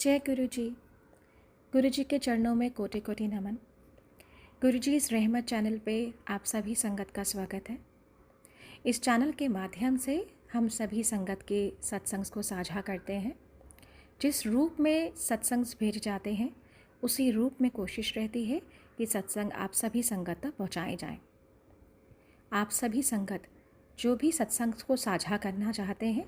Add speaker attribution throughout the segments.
Speaker 1: जय गुरु जी। गुरु जी के चरणों में कोटि कोटि नमन। गुरु जी इस रहमत चैनल पे आप सभी संगत का स्वागत है। इस चैनल के माध्यम से हम सभी संगत के सत्संग को साझा करते हैं। जिस रूप में सत्संग भेज जाते हैं उसी रूप में कोशिश रहती है कि सत्संग आप सभी संगत तक पहुँचाए जाएँ। आप सभी संगत जो भी सत्संग को साझा करना चाहते हैं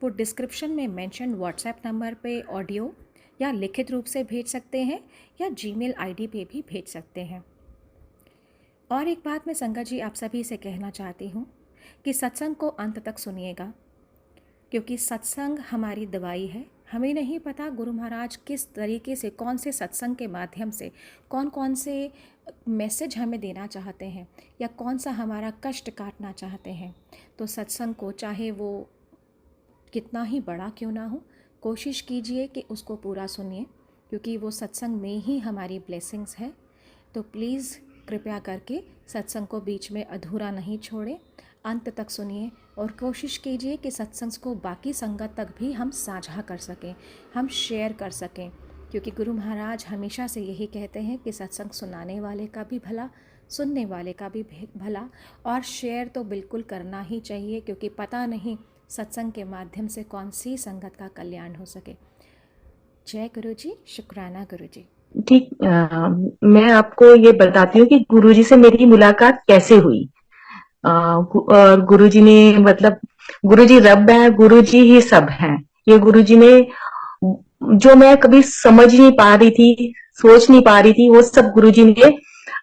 Speaker 1: वो डिस्क्रिप्शन में मेंशन व्हाट्सएप नंबर पे ऑडियो या लिखित रूप से भेज सकते हैं या जीमेल आईडी पे भी भेज सकते हैं। और एक बात मैं संगत जी आप सभी से कहना चाहती हूँ कि सत्संग को अंत तक सुनिएगा, क्योंकि सत्संग हमारी दवाई है। हमें नहीं पता गुरु महाराज किस तरीके से, कौन से सत्संग के माध्यम से कौन कौन से मैसेज हमें देना चाहते हैं या कौन सा हमारा कष्ट काटना चाहते हैं। तो सत्संग को चाहे वो कितना ही बड़ा क्यों ना हो, कोशिश कीजिए कि उसको पूरा सुनिए, क्योंकि वो सत्संग में ही हमारी ब्लेसिंग्स है। तो प्लीज़ कृपया करके सत्संग को बीच में अधूरा नहीं छोड़ें, अंत तक सुनिए और कोशिश कीजिए कि सत्संग को बाकी संगत तक भी हम साझा कर सकें, हम शेयर कर सकें, क्योंकि गुरु महाराज हमेशा से यही कहते हैं कि सत्संग सुनाने वाले का भी भला, सुनने वाले का भी भला, और शेयर तो बिल्कुल करना ही चाहिए, क्योंकि पता नहीं सत्संग के माध्यम से कौन सी संगत का कल्याण हो सके। जय गुरु जी, शुक्राना गुरु जी।
Speaker 2: ठीक। मैं आपको ये बताती हूँ कि गुरुजी से मेरी मुलाकात कैसे हुई। और गुरुजी ने मतलब गुरुजी रब है, गुरुजी ही सब है। ये गुरुजी ने जो मैं कभी समझ नहीं पा रही थी, सोच नहीं पा रही थी, वो सब गुरुजी ने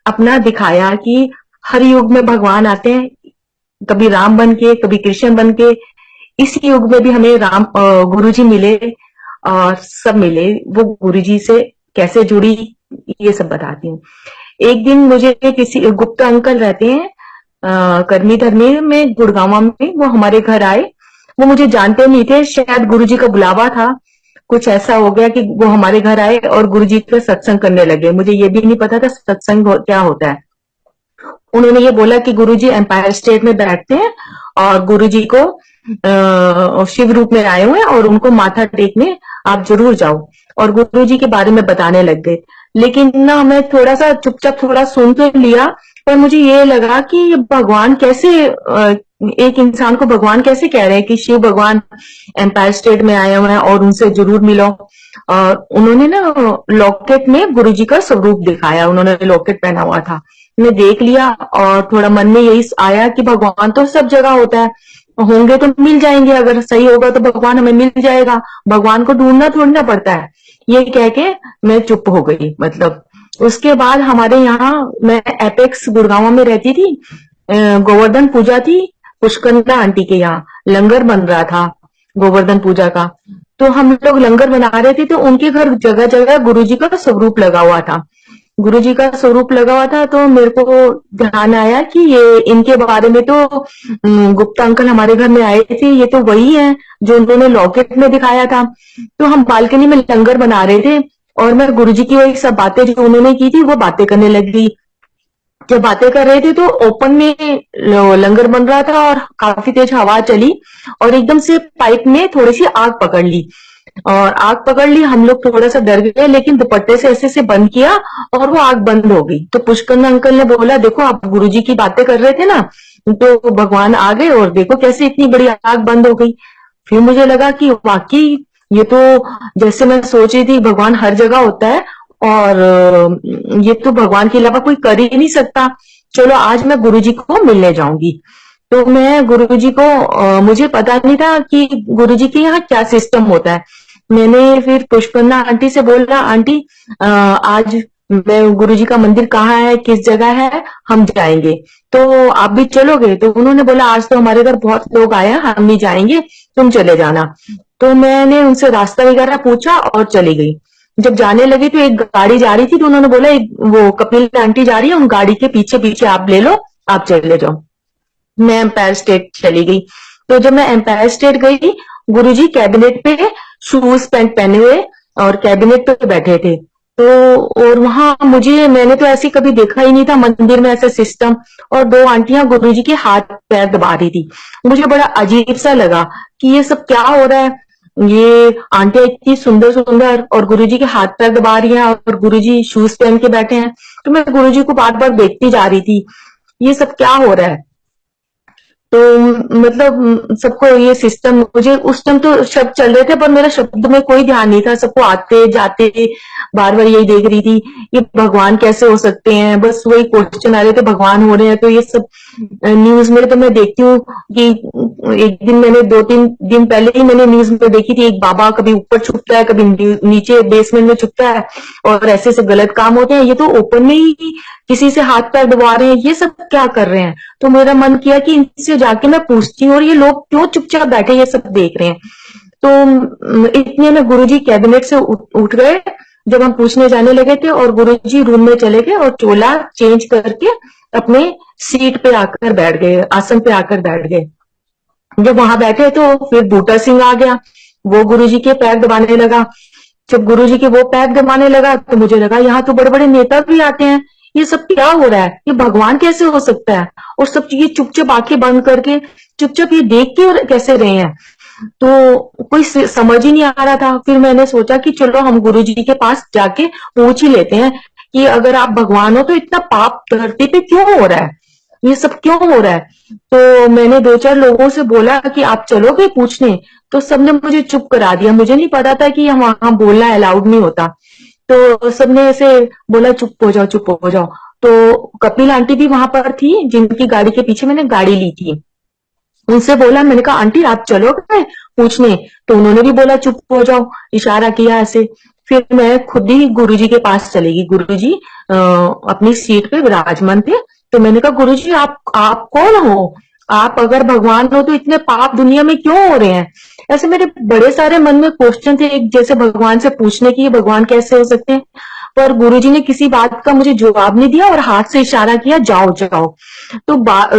Speaker 2: अपना दिखाया कि हर युग में भगवान आते हैं, कभी राम बन के, कभी कृष्ण बन के। इस युग में भी हमें राम गुरुजी मिले और सब मिले। वो गुरुजी से कैसे जुड़ी ये सब बताती हूँ। एक दिन मुझे किसी गुप्ता अंकल रहते हैं करमी धरमी में, गुड़गांव में, वो हमारे घर आए। वो मुझे जानते नहीं थे, शायद गुरुजी का बुलावा था। कुछ ऐसा हो गया कि वो हमारे घर आए और गुरुजी का सत्संग करने लगे। मुझे ये भी नहीं पता था सत्संग क्या होता है। उन्होंने ये बोला कि गुरुजी एम्पायर स्टेट में बैठते हैं और गुरुजी को शिव रूप में आए हुए हैं और उनको माथा टेकने आप जरूर जाओ। और गुरुजी के बारे में बताने लग गए। लेकिन ना मैं थोड़ा सा चुपचाप थोड़ा सुन तो लिया, पर मुझे ये लगा कि ये भगवान कैसे एक इंसान को भगवान कैसे कह रहे हैं कि शिव भगवान एम्पायर स्टेट में आए हुए हैं और उनसे जरूर मिलो। और उन्होंने ना लॉकेट में गुरुजी का स्वरूप दिखाया, उन्होंने लॉकेट पहना हुआ था। मैं देख लिया और थोड़ा मन में यही आया कि भगवान तो सब जगह होता है, होंगे तो मिल जाएंगे, अगर सही होगा तो भगवान हमें मिल जाएगा, भगवान को ढूंढना थोड़ी ना पड़ता है। ये कह के मैं चुप हो गई। मतलब उसके बाद हमारे यहाँ, मैं एपेक्स गुड़गांव में रहती थी, गोवर्धन पूजा थी, पुष्कंदा आंटी के यहाँ लंगर बन रहा था गोवर्धन पूजा का। तो हम लोग लंगर बना रहे थे, तो उनके घर जगह जगह गुरुजी का स्वरूप लगा हुआ था। गुरुजी का स्वरूप लगा हुआ था, तो मेरे को ध्यान आया कि ये इनके बारे में तो गुप्ता अंकल हमारे घर में आए थे, ये तो वही है जो उन्होंने लॉकेट में दिखाया था। तो हम बालकनी में लंगर बना रहे थे और मैं गुरुजी की वही सब बातें जो उन्होंने की थी वो बातें करने लगी। जब बातें कर रहे थे तो ओपन में लंगर बन रहा था और काफी तेज हवा चली और एकदम से पाइप में थोड़ी सी आग पकड़ ली। और आग पकड़ ली, हम लोग थोड़ा सा डर गए, लेकिन दुपट्टे से ऐसे से बंद किया और वो आग बंद हो गई। तो पुष्कर अंकल ने बोला, देखो आप गुरुजी की बातें कर रहे थे ना, तो भगवान आ गए और देखो कैसे इतनी बड़ी आग बंद हो गई। फिर मुझे लगा कि वाकई ये तो जैसे मैं सोच रही थी भगवान हर जगह होता है और ये तो भगवान के अलावा कोई कर ही नहीं सकता। चलो आज मैं गुरुजी को मिलने जाऊंगी। तो मैं गुरुजी को मुझे पता नहीं था कि गुरुजी के यहाँ क्या सिस्टम होता है। मैंने फिर पुष्पन्ना आंटी से बोला, आंटी आज मैं गुरुजी का मंदिर कहाँ है, किस जगह है, हम जाएंगे, तो आप भी चलोगे? तो उन्होंने बोला, आज तो हमारे घर बहुत लोग आए हैं, हम नहीं जाएंगे, तुम चले जाना। तो मैंने उनसे रास्ता वगैरह पूछा और चली गई। जब जाने लगी तो एक गाड़ी जा रही थी, तो उन्होंने बोला एक वो कपिल आंटी जा रही है, उन गाड़ी के पीछे पीछे आप ले लो, आप चले जाओ। मैं एम्पायर स्टेट चली गई। तो जब मैं एम्पायर स्टेट गई, गुरुजी कैबिनेट पे शूज पैंट पहने हुए और कैबिनेट पे बैठे थे। तो और वहां मैंने तो ऐसे कभी देखा ही नहीं था मंदिर में ऐसा सिस्टम। और दो आंटियां गुरुजी के हाथ पैर दबा रही थी। मुझे बड़ा अजीब सा लगा कि ये सब क्या हो रहा है। ये आंटियां इतनी सुंदर सुंदर और गुरुजी के हाथ पैर दबा रही हैं और गुरुजी शूज पहन के बैठे हैं। तो मैं गुरुजी को बार बार देखती जा रही थी, ये सब क्या हो रहा है। तो मतलब सबको ये सिस्टम, मुझे उस टाइम तो शब्द चल रहे थे पर मेरा शब्द में कोई ध्यान नहीं था, सबको आते जाते बार बार यही देख रही थी, ये भगवान कैसे हो सकते हैं, बस वही क्वेश्चन आ रहे थे, भगवान हो रहे हैं तो ये सब न्यूज में तो मैं देखती हूँ कि एक दिन मैंने 2-3 दिन पहले ही मैंने न्यूज में देखी थी, एक बाबा कभी ऊपर छुपता है कभी नीचे बेसमेंट में छुपता है और ऐसे ऐसे गलत काम होते हैं, ये तो ओपन में ही किसी से हाथ पैर दबा रहे हैं, ये सब क्या कर रहे हैं। तो मेरा मन किया कि इनसे जाके मैं पूछती हूँ और ये लोग क्यों चुपचाप बैठे ये सब देख रहे हैं। तो इतने में गुरुजी कैबिनेट से उठ गए जब हम पूछने जाने लगे थे और गुरुजी रूम में चले गए और चोला चेंज करके अपने सीट पे आकर बैठ गए, आसन पे आकर बैठ गए। जब वहां बैठे तो फिर बूटा सिंह आ गया, वो गुरुजी के पैर दबाने लगा। जब गुरुजी के वो पैर दबाने लगा तो मुझे लगा यहाँ तो बड़े बड़े नेता भी आते हैं, ये सब क्या हो रहा है, ये भगवान कैसे हो सकता है। और सब ये चुपचाप आंखें बंद करके चुपचाप ये देख के और कैसे रहे हैं। तो कोई समझ ही नहीं आ रहा था। फिर मैंने सोचा कि चलो हम गुरुजी के पास जाके पूछ ही लेते हैं कि अगर आप भगवान हो तो इतना पाप धरती पे क्यों हो रहा है, ये सब क्यों हो रहा है। तो मैंने 2-4 लोगों से बोला कि आप चलोगे पूछने, तो सबने मुझे चुप करा दिया, मुझे नहीं पता था कि वहां बोलना अलाउड नहीं होता। तो सबने ऐसे बोला चुप हो जाओ चुप हो जाओ। तो कपिल आंटी भी वहां पर थी जिनकी गाड़ी के पीछे मैंने गाड़ी ली थी, उनसे बोला, मैंने कहा आंटी आप चलोगे पूछने, तो उन्होंने भी बोला चुप हो जाओ, इशारा किया ऐसे। फिर मैं खुद ही गुरुजी के पास चलेगी, गुरुजी अपनी सीट पे विराजमान थे। तो मैंने कहा गुरुजी आप कौन हो, आप अगर भगवान हो तो इतने पाप दुनिया में क्यों हो रहे हैं। ऐसे मेरे बड़े सारे मन में क्वेश्चन थे एक जैसे भगवान से पूछने की, भगवान कैसे हो सकते हैं। पर गुरुजी ने किसी बात का मुझे जवाब नहीं दिया और हाथ से इशारा किया जाओ जाओ। तो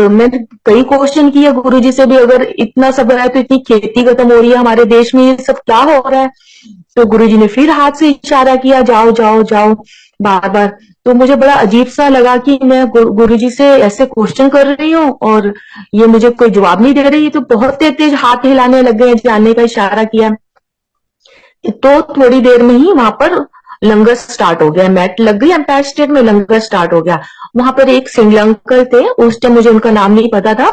Speaker 2: मैंने कई क्वेश्चन किए गुरुजी से भी, अगर इतना सब है तो इतनी खेती खत्म हो रही है हमारे देश में, ये सब क्या हो रहा है। तो गुरुजी ने फिर हाथ से इशारा किया जाओ जाओ जाओ बार बार। तो मुझे बड़ा अजीब सा लगा कि मैं गुरुजी से ऐसे क्वेश्चन कर रही हूँ और ये मुझे कोई जवाब नहीं दे रही। तो बहुत तेज तेज हाथ हिलाने लग गए, जाने का इशारा किया। तो थोड़ी देर में ही वहां पर लंगर स्टार्ट हो गया, मैट लग गई एम्पायर स्टेट में, लंगर स्टार्ट हो गया। वहां पर एक सिंगल अंकल थे, उस टाइम मुझे उनका नाम नहीं पता था,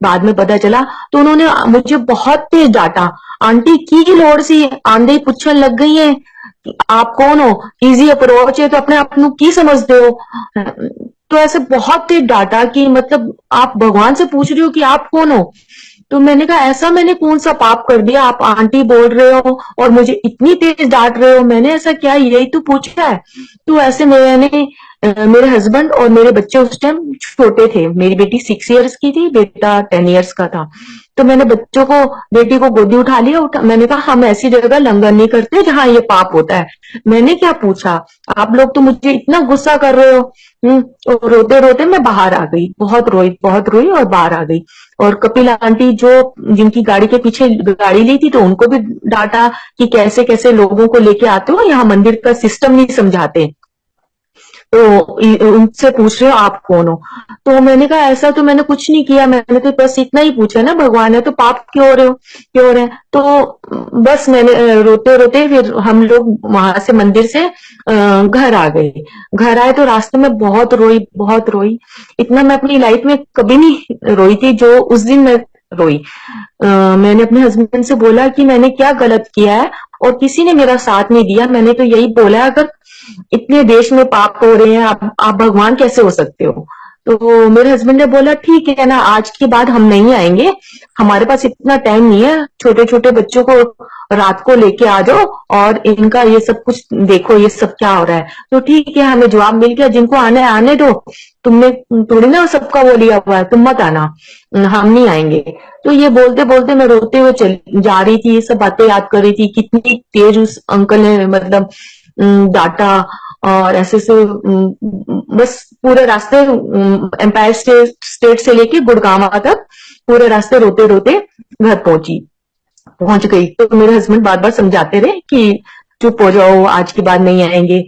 Speaker 2: बाद में पता चला। तो उन्होंने मुझे बहुत तेज डांटा, आंटी की लोड़ सी आंधे पुछन लग गई है, आप कौन हो, इजी अप्रोच है तो अपने आप को की समझते हो। तो ऐसे बहुत तेज डांटा कि मतलब आप भगवान से पूछ रही हो कि आप कौन हो। तो मैंने कहा ऐसा मैंने कौन सा पाप कर दिया, आप आंटी बोल रहे हो और मुझे इतनी तेज डांट रहे हो, मैंने ऐसा क्या, यही तो पूछा है। तो ऐसे मैंने मेरे हस्बैंड और मेरे बच्चे उस टाइम छोटे थे, मेरी बेटी 6 इयर्स की थी, बेटा 10 इयर्स का था। तो मैंने बच्चों को, बेटी को गोदी उठा लिया, मैंने कहा हम ऐसी जगह लंगर नहीं करते जहां ये पाप होता है। मैंने क्या पूछा, आप लोग तो मुझे इतना गुस्सा कर रहे हो। और रोते रोते मैं बाहर आ गई, बहुत रोई और बाहर आ गई। और कपिल आंटी जो जिनकी गाड़ी के पीछे गाड़ी ली थी, तो उनको भी डांटा कि कैसे कैसे लोगों को लेके आते हो, यहाँ मंदिर का सिस्टम नहीं समझाते। तो उनसे पूछ रहे हो आप कौन हो। तो मैंने कहा ऐसा तो मैंने कुछ नहीं किया, मैंने तो बस इतना ही पूछा ना, भगवान है तो पाप क्यों हो रहे हो, क्यों हो रहे हैं। तो बस मैंने रोते रोते फिर हम लोग वहां से मंदिर से घर आ गए। घर आए तो रास्ते में बहुत रोई, इतना मैं अपनी लाइफ में कभी नहीं रोई थी जो उस दिन मैं रोई। मैंने अपने हस्बैंड से बोला कि मैंने क्या गलत किया है और किसी ने मेरा साथ नहीं दिया। मैंने तो यही बोला, अगर इतने देश में पाप हो रहे हैं, आप भगवान कैसे हो सकते हो। तो मेरे हस्बैंड ने बोला ठीक है ना, आज के बाद हम नहीं आएंगे, हमारे पास इतना टाइम नहीं है, छोटे छोटे बच्चों को रात को लेके आ जाओ और इनका ये सब कुछ देखो, ये सब क्या हो रहा है। तो ठीक है, हमें जवाब मिल गया, जिनको आने आने दो, तुमने थोड़ी ना सबका वो लिया हुआ है, तुम मत आना, हम नहीं आएंगे। तो ये बोलते बोलते मैं रोते हुए चल जा रही थी, ये सब बातें याद कर रही थी, कितनी तेज उस अंकल ने मतलब डाटा। और ऐसे से बस पूरे रास्ते एम्पायर स्टेट से लेके गुड़गांव तक पूरे रास्ते रोते रोते घर पहुंच गई। तो मेरे हस्बैंड बार बार समझाते रहे कि चुप हो जाओ, आज के बाद नहीं आएंगे।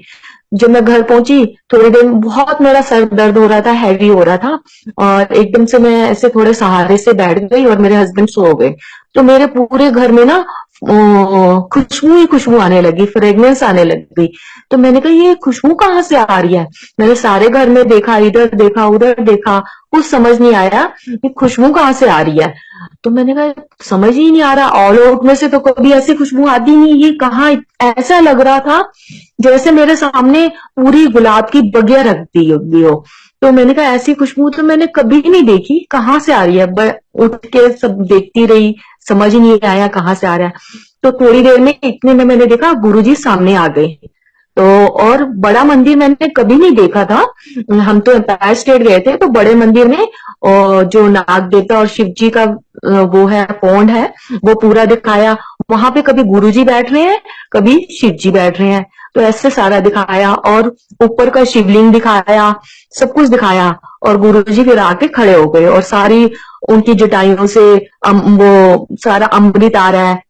Speaker 2: जब मैं घर पहुंची थोड़ी देर बहुत मेरा सर दर्द हो रहा था, हैवी हो रहा था, और एकदम से मैं ऐसे थोड़े सहारे से बैठ गई और मेरे हस्बैंड सो गए। तो मेरे पूरे घर में ना खुशबू ही खुशबू आने लगी, फ्रेग्रेंस आने लग गई। तो मैंने कहा ये खुशबू कहाँ से आ रही है? मैंने सारे घर में देखा, इधर देखा उधर देखा, कुछ समझ नहीं आया कि खुशबू कहाँ से आ रही है। तो मैंने कहा समझ ही नहीं आ रहा, ऑल आउट में से तो कभी ऐसी खुशबू आती नहीं, ये कहाँ? ऐसा लग रहा था जैसे मेरे सामने पूरी गुलाब की बगिया रख दी होगी हो। तो मैंने कहा ऐसी खुशबू तो मैंने कभी नहीं देखी, कहाँ से आ रही है? उठ के सब देखती रही, समझ ही नहीं आया कहाँ से आ रहा है। तो थोड़ी देर में इतने में मैंने देखा गुरुजी सामने आ गए। तो और बड़ा मंदिर मैंने कभी नहीं देखा था। हम तो एम्पायर स्टेट गए थे, तो बड़े मंदिर में जो नाग देवता और शिव जी का वो है पौंड है, वो पूरा दिखाया। वहां पे कभी गुरुजी बैठ रहे हैं, कभी शिव जी बैठ रहे हैं, तो ऐसे सारा दिखाया। और ऊपर का शिवलिंग दिखाया, सब कुछ दिखाया। और गुरुजी फिर आके खड़े हो गए और सारी उनकी जटाइयों से वो सारा अमृत आ रहा है।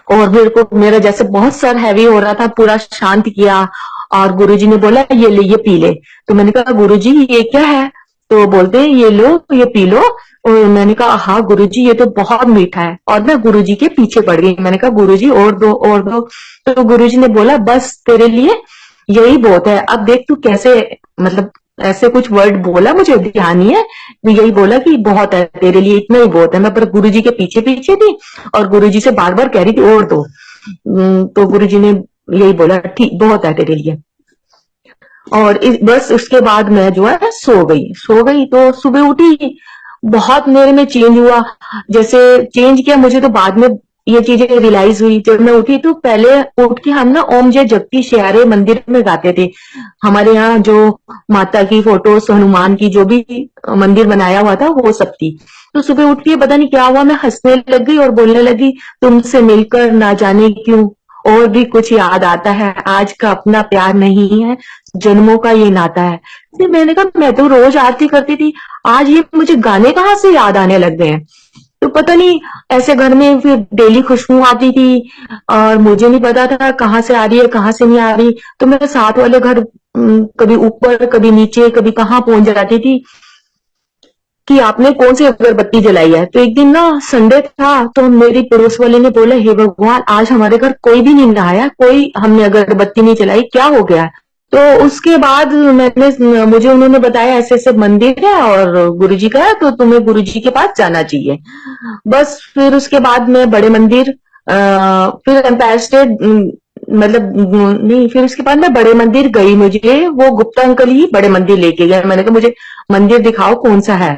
Speaker 2: और मेरे को मेरा जैसे बहुत सर हैवी हो रहा था, पूरा शांत किया। और गुरुजी ने बोला ये ले, ये पी ले। तो मैंने कहा गुरुजी ये क्या है? तो बोलते हैं ये लो, ये पी लो। और मैंने कहा हाँ गुरुजी ये तो बहुत मीठा है। और मैं गुरुजी के पीछे पड़ गई, मैंने कहा गुरुजी और दो और दो। तो गुरुजी ने बोला बस तेरे लिए यही बहुत है, अब देख तू कैसे, मतलब ऐसे कुछ वर्ड बोला, मुझे ध्यान नहीं है। तो यही बोला कि बहुत है तेरे लिए, इतना ही बहुत है। मैं पर गुरुजी के पीछे पीछे थी और गुरुजी से बार बार कह रही थी और दो। तो गुरुजी ने यही बोला ठीक बहुत है तेरे लिए। और बस उसके बाद मैं जो है सो गई। तो सुबह उठी, बहुत मेरे में चेंज हुआ। जैसे चेंज किया मुझे तो बाद में ये चीजें रियलाइज हुई। जब मैं उठी तो पहले उठ के हम ना ओम जय जगती श्यारे मंदिर में गाते थे। हमारे यहाँ जो माता की फोटोज, हनुमान की जो भी मंदिर बनाया हुआ था वो सब थी। तो सुबह उठ के पता नहीं क्या हुआ, मैं हंसने लग गई और बोलने लगी तुमसे मिलकर ना जाने क्यों और भी कुछ याद आता है, आज का अपना प्यार नहीं है, जन्मों का ये नाता है। फिर मैंने कहा मैं तो रोज आरती करती थी, आज ये मुझे गाने कहाँ से याद आने लग गए हैं? तो पता नहीं ऐसे घर में फिर डेली खुशबू आती थी और मुझे नहीं पता था कहाँ से आ रही है कहाँ से नहीं आ रही। तो मैं साथ वाले घर कभी ऊपर कभी नीचे कभी कहाँ पहुंच जाती थी कि आपने कौन सी अगरबत्ती जलाई है। तो एक दिन ना संडे था, तो मेरी पड़ोस वाले ने बोला हे भगवान आज हमारे घर कोई भी नहीं नहाया, कोई हमने अगरबत्ती नहीं जलाई, क्या हो गया? तो उसके बाद मुझे उन्होंने बताया ऐसे ऐसे मंदिर है और गुरुजी का है, तो तुम्हें गुरुजी के पास जाना चाहिए। बस फिर उसके बाद मैं बड़े मंदिर फिर एम्पायर स्टेट मतलब नहीं, फिर उसके बाद मैं बड़े मंदिर गई। मुझे वो गुप्ता अंकल ही बड़े मंदिर लेके गए। मैंने कहा मुझे मंदिर दिखाओ कौन सा है।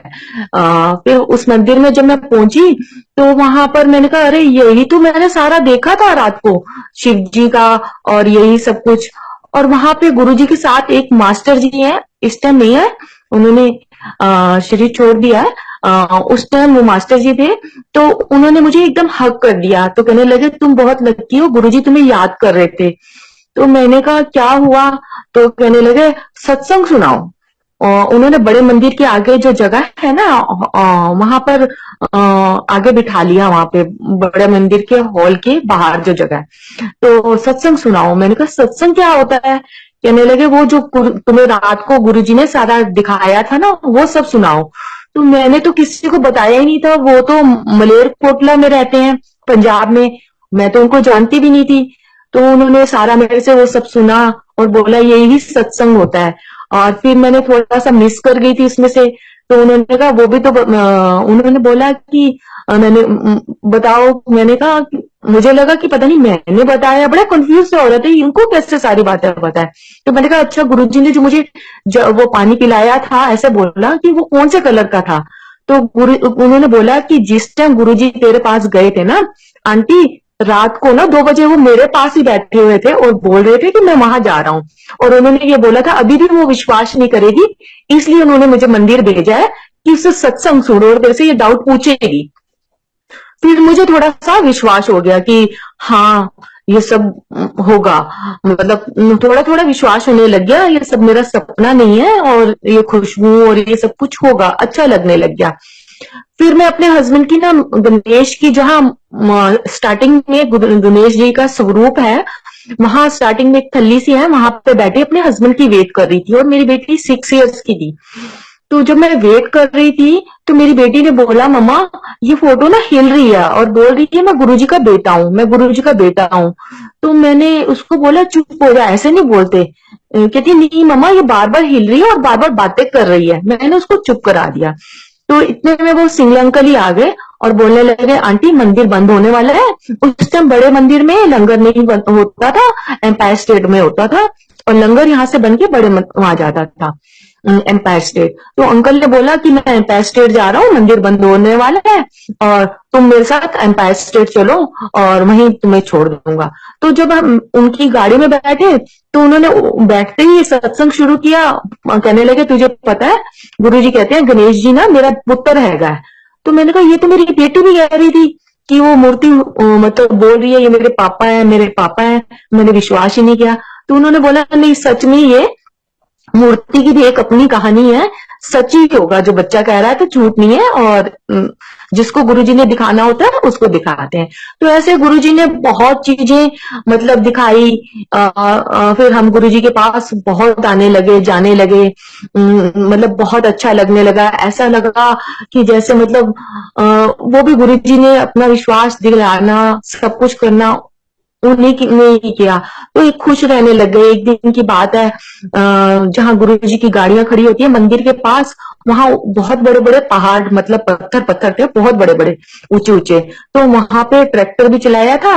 Speaker 2: फिर उस मंदिर में जब मैं पहुंची तो वहां पर मैंने कहा अरे यही तो मैंने सारा देखा था रात को, शिव जी का और यही सब कुछ। और वहां पे गुरुजी के साथ एक मास्टर जी हैं, इस टाइम नहीं है, उन्होंने शरीर छोड़ दिया है। उस टाइम वो मास्टर जी थे, तो उन्होंने मुझे एकदम हक कर दिया। तो कहने लगे तुम बहुत लकी हो, गुरुजी तुम्हें याद कर रहे थे। तो मैंने कहा क्या हुआ? तो कहने लगे सत्संग सुनाओ। उन्होंने बड़े मंदिर के आगे जो जगह है ना वहां पर आगे बिठा लिया, वहां पे बड़े मंदिर के हॉल के बाहर जो जगह है, तो सत्संग सुनाओ। मैंने कहा सत्संग क्या होता है? कहने लगे वो जो तुम्हें रात को गुरुजी ने सारा दिखाया था ना वो सब सुनाओ। तो मैंने तो किसी को बताया ही नहीं था, वो तो मलेरकोटला में रहते हैं पंजाब में, मैं तो उनको जानती भी नहीं थी। तो उन्होंने सारा मेरे से वो सब सुना और बोला यही सत्संग होता है। और फिर मैंने थोड़ा सा मिस कर गई थी इसमें से, तो उन्होंने कहा वो भी तो उन्होंने बोला कि मैंने बताओ। मैंने कहा मुझे लगा कि पता नहीं मैंने बताया, बड़ा कंफ्यूज से हो रहा था इनको कैसे सारी बातें पता है। तो मैंने कहा अच्छा गुरुजी ने जो मुझे वो पानी पिलाया था, ऐसे बोला कि वो कौन से कलर का था? तो उन्होंने बोला कि जिस टाइम गुरुजी तेरे पास गए थे ना आंटी, रात को ना 2 बजे वो मेरे पास ही बैठे हुए थे और बोल रहे थे कि मैं वहां जा रहा हूँ। और उन्होंने ये बोला था अभी भी वो विश्वास नहीं करेगी, इसलिए उन्होंने मुझे मंदिर भेजा है कि उससे सत्संग सुनो और तेरे से ये डाउट पूछेगी। फिर मुझे थोड़ा सा विश्वास हो गया कि हाँ ये सब होगा, मतलब थोड़ा थोड़ा विश्वास होने लग गया, ये सब मेरा सपना नहीं है और ये खुशबू और ये सब कुछ होगा, अच्छा लगने लग गया। फिर मैं अपने हस्बैंड की ना गणेश की जहाँ स्टार्टिंग में गणेश जी का स्वरूप है, वहां स्टार्टिंग में एक थल्ली सी है, वहां पे बैठे अपने हस्बैंड की वेट कर रही थी और मेरी बेटी 6 इयर्स की थी। तो जब मैं वेट कर रही थी तो मेरी बेटी ने बोला, मम्मा ये फोटो ना हिल रही है और बोल रही है मैं गुरुजी का बेटा हूँ, मैं गुरुजी का बेटा हूँ। तो मैंने उसको बोला चुप हो जा, ऐसे नहीं बोलते। कहती नहीं मम्मा ये बार बार हिल रही है और बार बार बातें कर रही है। मैंने उसको चुप करा दिया। तो इतने में वो सिंगल अंकल ही आ गए और बोलने लगे, आंटी मंदिर बंद होने वाला है। उस टाइम बड़े मंदिर में लंगर नहीं होता था, एम्पायर स्टेट में होता था, और लंगर यहाँ से बन के बड़े वहां जाता था, एम्पायर स्टेट। तो अंकल ने बोला कि मैं एम्पायर स्टेट जा रहा हूँ, मंदिर बंद होने वाला है और तुम मेरे साथ एम्पायर स्टेट चलो और वहीं तुम्हें छोड़ दूंगा। तो जब हम उनकी गाड़ी में बैठे तो उन्होंने बैठते ही सत्संग शुरू किया। कहने लगे तुझे पता है गुरुजी कहते हैं गणेश जी ना मेरा पुत्र हैगा। तो मैंने कहा ये तो मेरी बेटी भी कह रही थी कि वो मूर्ति मतलब बोल रही है ये मेरे पापा है, मेरे पापा है। मैंने विश्वास ही नहीं किया। तो उन्होंने बोला नहीं सच में ये मूर्ति की भी एक अपनी कहानी है, सच ही होगा जो बच्चा कह रहा है, तो झूठ नहीं है। और जिसको गुरुजी ने दिखाना होता है उसको दिखाते हैं। तो ऐसे गुरुजी ने बहुत चीजें मतलब दिखाई। फिर हम गुरुजी के पास बहुत आने लगे, जाने लगे। मतलब बहुत अच्छा लगने लगा। ऐसा लगा कि जैसे मतलब वो भी गुरुजी ने अपना विश्वास दिलाना, सब कुछ करना उन्हीं ने ही किया। तो एक खुश रहने लग गए। एक दिन की बात है, जहां गुरु जी की गाड़ियां खड़ी होती है मंदिर के पास, वहां बहुत बड़े बड़े पहाड़ मतलब पत्थर पत्थर थे, बहुत बड़े बड़े ऊंचे ऊंचे। तो वहां पे ट्रैक्टर भी चलाया था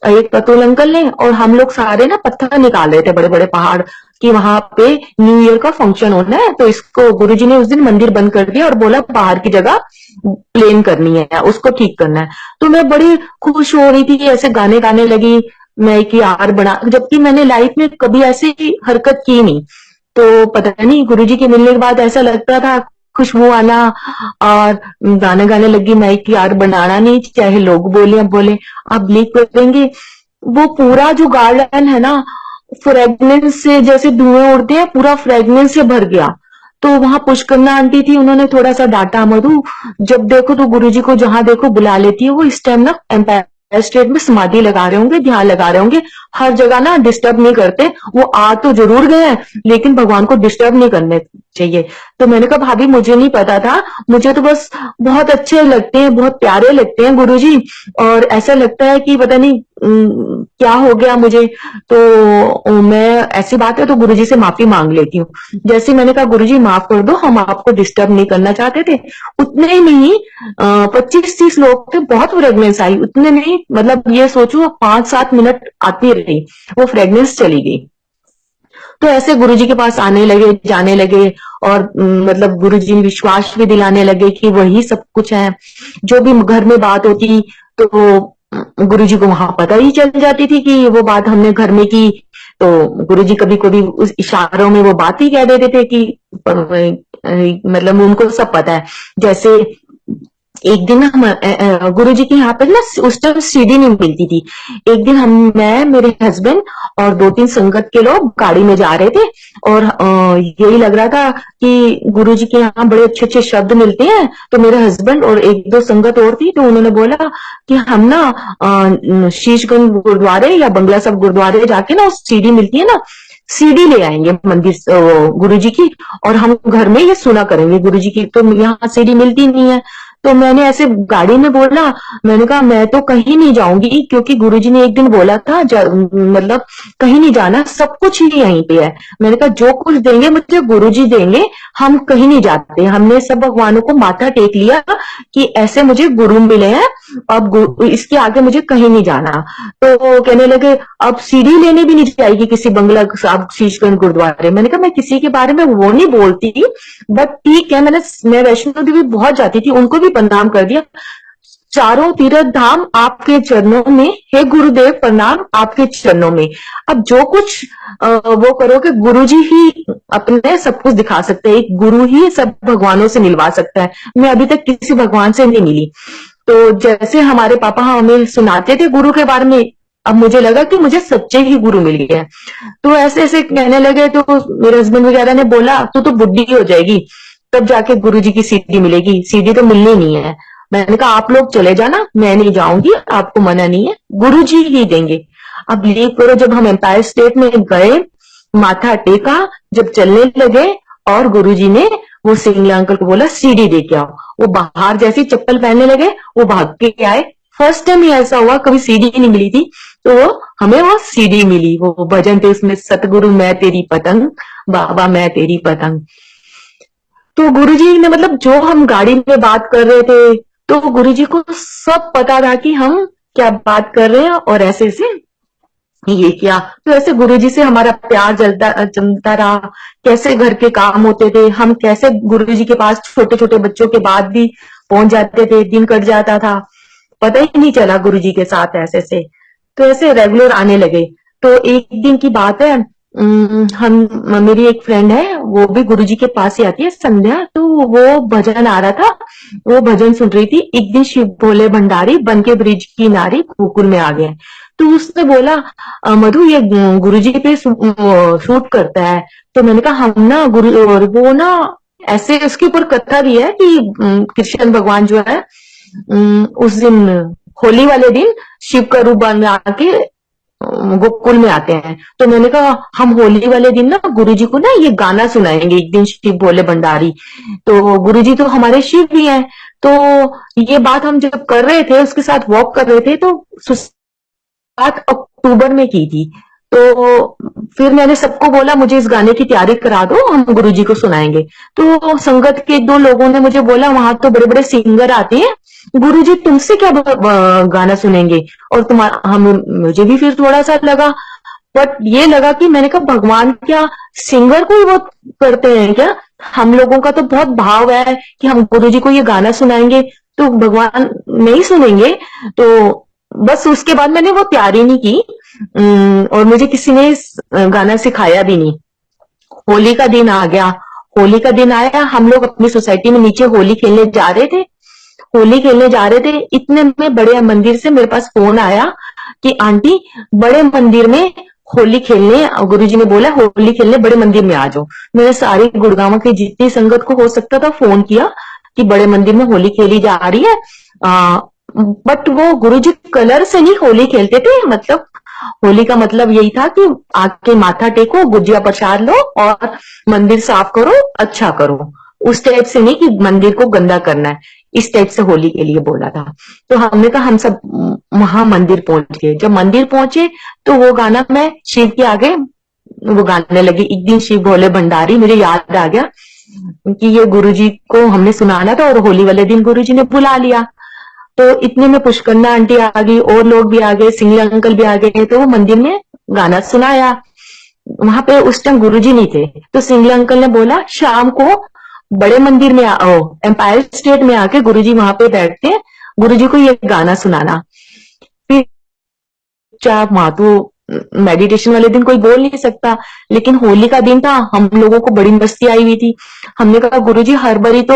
Speaker 2: एक पतोल अंकल ने, और हम लोग सारे ना पत्थर निकाल रहे थे बड़े बड़े पहाड़ कि वहां पे न्यू ईयर का फंक्शन होना है। तो इसको गुरुजी ने उस दिन मंदिर बंद कर दिया और बोला बाहर की जगह प्लेन करनी है, उसको ठीक करना है। तो मैं बड़ी खुश हो रही थी कि ऐसे गाने गाने लगी, मैं कि यार बना, जबकि मैंने लाइफ में कभी ऐसी हरकत की नहीं। तो पता नहीं गुरुजी के मिलने के बाद ऐसा लगता था, खुशबू आना, और गाने गाने लगी मैं कि यार बनाना नहीं, चाहे लोग बोले अब बोले। आप बिलीव करेंगे वो पूरा जो गार्डन है ना फ्रेगनेंस से, जैसे धुएं उड़ते हैं, पूरा फ्रेगनेंस से भर गया। तो वहां पुष्करना आंटी थी, उन्होंने थोड़ा सा डांटा, मधु जब देखो तो गुरुजी को जहां देखो बुला लेती है, वो इस टाइम ना एम्पायर स्टेट में समाधि लगा रहे होंगे, ध्यान लगा रहे होंगे, हर जगह ना डिस्टर्ब नहीं करते। वो आ तो जरूर गए हैं लेकिन भगवान को डिस्टर्ब नहीं करने चाहिए। तो मैंने कहा भाभी मुझे नहीं पता था, मुझे तो बस बहुत अच्छे लगते हैं, बहुत प्यारे लगते हैं गुरुजी, और ऐसा लगता है कि पता नहीं क्या हो गया मुझे। तो मैं ऐसी बात है तो गुरुजी से माफी मांग लेती हूँ। जैसे मैंने कहा गुरुजी माफ कर दो, हम आपको डिस्टर्ब नहीं करना चाहते थे। उतने ही नहीं 25-30 लोग थे, बहुत फ्रेगनेंस आई। उतने नहीं मतलब ये सोचो 5-7 मिनट आती रही, वो फ्रेगनेंस चली गई। तो ऐसे गुरुजी के पास आने लगे, जाने लगे, और मतलब गुरुजी ने विश्वास भी दिलाने लगे कि वही सब कुछ है। जो भी घर में बात होती तो गुरुजी को वहां पता ही चल जाती थी कि वो बात हमने घर में की। तो गुरुजी कभी कभी उस इशारों में वो बात ही कह देते थे कि मतलब उनको सब पता है। जैसे एक दिन हम गुरुजी के यहाँ पे ना उस टाइम सीढ़ी नहीं मिलती थी। एक दिन मैं मेरे हस्बैंड और 2-3 संगत के लोग गाड़ी में जा रहे थे, और यही लग रहा था कि गुरुजी के यहाँ बड़े अच्छे अच्छे शब्द मिलते हैं। तो मेरे हस्बैंड और 1-2 संगत और थी, तो उन्होंने बोला कि हम ना शीशगंज गुरुद्वारे या बंगला साहब गुरुद्वारे जाके ना उस सीढ़ी मिलती है ना, सीडी ले आएंगे मंदिर गुरुजी की, और हम घर में ये सुना करेंगे गुरुजी की। तो यहाँ सीडी मिलती नहीं है। तो मैंने ऐसे गाड़ी में बोला, मैंने कहा मैं तो कहीं नहीं जाऊंगी, क्योंकि गुरुजी ने एक दिन बोला था मतलब कहीं नहीं जाना, सब कुछ ही यहीं पे है। मैंने कहा जो कुछ देंगे मुझे गुरुजी देंगे, हम कहीं नहीं जाते। हमने सब भगवानों को माथा टेक लिया कि ऐसे मुझे गुरु मिले हैं, अब इसके आगे मुझे कहीं नहीं जाना। तो वो कहने लगे अब सीढ़ी लेने भी नहीं जाएगी किसी बंगला साहब शीशगंज गुरुद्वारे। मैंने कहा मैं किसी के बारे में वो नहीं बोलती, बट ठीक है। मैं वैष्णो देवी बहुत जाती थी, उनको भी प्रणाम कर दिया। चारों तीर्थ धाम आपके चरणों में, हे गुरुदेव प्रणाम आपके चरणों में। अब जो कुछ वो करोगे, गुरुजी ही अपने सब कुछ दिखा सकते हैं। एक गुरु ही सब भगवानों से मिलवा सकता है। मैं अभी तक किसी भगवान से नहीं मिली। तो जैसे हमारे पापा हमें सुनाते थे गुरु के बारे में, अब मुझे लगा कि मुझे सच्चे ही गुरु मिल गए। तो ऐसे ऐसे कहने लगे। तो मेरे हस्बैंड वगैरह ने बोला तू तो बुढ़ी हो जाएगी, तब जाके गुरुजी की सीढ़ी मिलेगी, सीढ़ी तो मिलनी नहीं है। मैंने कहा आप लोग चले जाना, मैं नहीं जाऊंगी, आपको मना नहीं है, गुरुजी ही देंगे। अब बिलीव करो जब हम एम्पायर स्टेट में गए, माथा टेका, जब चलने लगे और गुरुजी ने वो सिंगला अंकल को बोला सीडी दे के आओ। वो बाहर जैसे चप्पल पहनने लगे वो भाग के आए। फर्स्ट टाइम ही ऐसा हुआ, कभी सीडी नहीं मिली थी, तो हमें वो सीडी मिली। वो भजन थे उसमें, सतगुरु मैं तेरी पतंग, बाबा मैं तेरी पतंग। तो गुरुजी ने मतलब जो हम गाड़ी में बात कर रहे थे, तो गुरुजी को सब पता था कि हम क्या बात कर रहे हैं और ऐसे ऐसे ये किया। तो ऐसे गुरुजी से हमारा प्यार जमता रहा। कैसे घर के काम होते थे, हम कैसे गुरुजी के पास छोटे छोटे बच्चों के बाद भी पहुंच जाते थे, दिन कट जाता था, पता ही नहीं चला गुरुजी के साथ ऐसे से। तो ऐसे रेगुलर आने लगे। तो एक दिन की बात है, हम मेरी एक फ्रेंड है, वो भी गुरुजी के पास ही आती है, संध्या। तो वो भजन आ रहा था, वो भजन सुन रही थी। एक दिन शिव भोले भंडारी बन के ब्रिज की नारी गोकुल में आ गए। तो उसने बोला मधु ये गुरुजी पे शूट करता है। तो मैंने कहा हम ना गुरु, और वो ना ऐसे उसके ऊपर कथा भी है कि कृष्ण भगवान जो है उस दिन होली वाले दिन शिव का रूप बना के गोकुल में आते हैं। तो मैंने कहा हम होली वाले दिन ना गुरुजी को ना ये गाना सुनाएंगे, एक दिन शिव भोले भंडारी। तो गुरुजी तो हमारे शिव भी हैं। तो ये बात हम जब कर रहे थे, उसके साथ वॉक कर रहे थे, तो बात अक्टूबर में की थी। तो फिर मैंने सबको बोला मुझे इस गाने की तैयारी करा दो, हम गुरुजी को सुनाएंगे। तो संगत के दो लोगों ने मुझे बोला वहां तो बड़े बड़े सिंगर आते हैं, गुरुजी तुमसे क्या गाना सुनेंगे। और तुम्हारा हम मुझे भी फिर थोड़ा सा लगा, बट ये लगा कि मैंने कहा भगवान क्या सिंगर को ही वो करते हैं क्या? हम लोगों का तो बहुत भाव है कि हम गुरुजी को ये गाना सुनाएंगे तो भगवान नहीं सुनेंगे। तो बस उसके बाद मैंने वो तैयारी नहीं की, और मुझे किसी ने गाना सिखाया भी नहीं। होली का दिन आ गया। होली का दिन आया, हम लोग अपनी सोसाइटी में नीचे होली खेलने जा रहे थे। होली खेलने जा रहे थे, इतने में बड़े मंदिर से मेरे पास फोन आया कि आंटी बड़े मंदिर में होली खेलने, गुरुजी ने बोला होली खेलने बड़े मंदिर में आ जाओ। मैंने सारी गुड़गांव की जितनी संगत को हो सकता था फोन किया कि बड़े मंदिर में होली खेली जा रही है। बट वो गुरुजी कलर से नहीं होली खेलते थे, मतलब होली का मतलब यही था कि आके माथा टेको, गुजिया प्रसाद लो और मंदिर साफ करो, अच्छा करो। उस टाइप से नहीं कि मंदिर को गंदा करना है, इस टाइप से होली के लिए बोला था। तो हमने कहा हम सब वहां मंदिर पहुंच गए। जब मंदिर पहुंचे तो वो गाना मैं शिव के आगे वो गाने लगी, एक दिन शिव भोले भंडारी। मुझे याद आ गया कि ये गुरुजी को हमने सुनाना था और होली वाले दिन गुरुजी ने बुला लिया। तो इतने में पुष्कन्ना आंटी आ गई और लोग भी आ गए, सिंगला अंकल भी आ गए। तो वो मंदिर में गाना सुनाया। वहां पे उस टाइम गुरुजी नहीं थे, तो सिंगला अंकल ने बोला शाम को बड़े मंदिर में आओ, एम्पायर स्टेट में आके गुरुजी वहां पे बैठते हैं, गुरुजी को ये गाना सुनाना। फिर चाप वहां तो मेडिटेशन वाले दिन कोई बोल नहीं सकता, लेकिन होली का दिन था, हम लोगों को बड़ी मस्ती आई हुई थी। हमने कहा गुरुजी हर बारी तो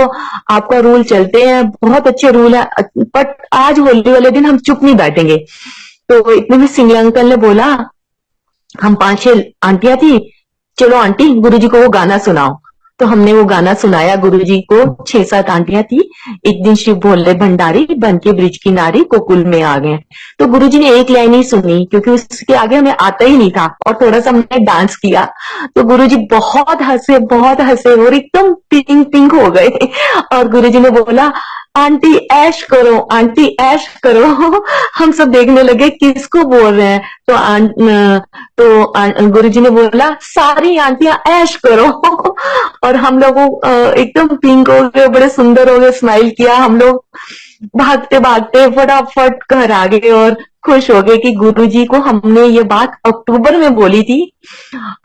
Speaker 2: आपका रूल चलते हैं, बहुत अच्छे रूल है, बट आज होली वाले दिन हम चुप नहीं बैठेंगे। तो इतने में सिंगला अंकल ने बोला, हम 5-6 आंटियां थी, चलो आंटी गुरुजी को वो गाना सुनाओ। तो हमने वो गाना सुनाया गुरुजी को। 6-7 आंटियां थी, एक दिन शिव भोले भंडारी बन के ब्रिज की नारी गोकुल में आ गए। तो गुरुजी ने एक लाइन ही सुनी, क्योंकि उसके आगे हमें आता ही नहीं था, और थोड़ा सा हमने डांस किया। तो गुरुजी बहुत हंसे और एकदम पिंक पिंक हो गए। और गुरुजी ने बोला आंटी ऐश करो, आंटी ऐश करो। हम सब देखने लगे किसको बोल रहे हैं। तो गुरुजी ने बोला सारी आंटियां ऐश करो। और हम लोगों एकदम पिंक हो गए, बड़े सुंदर हो गए, स्माइल किया। हम लोग भागते भागते फटाफट घर आ गए और खुश हो गए कि गुरुजी को हमने ये बात अक्टूबर में बोली थी।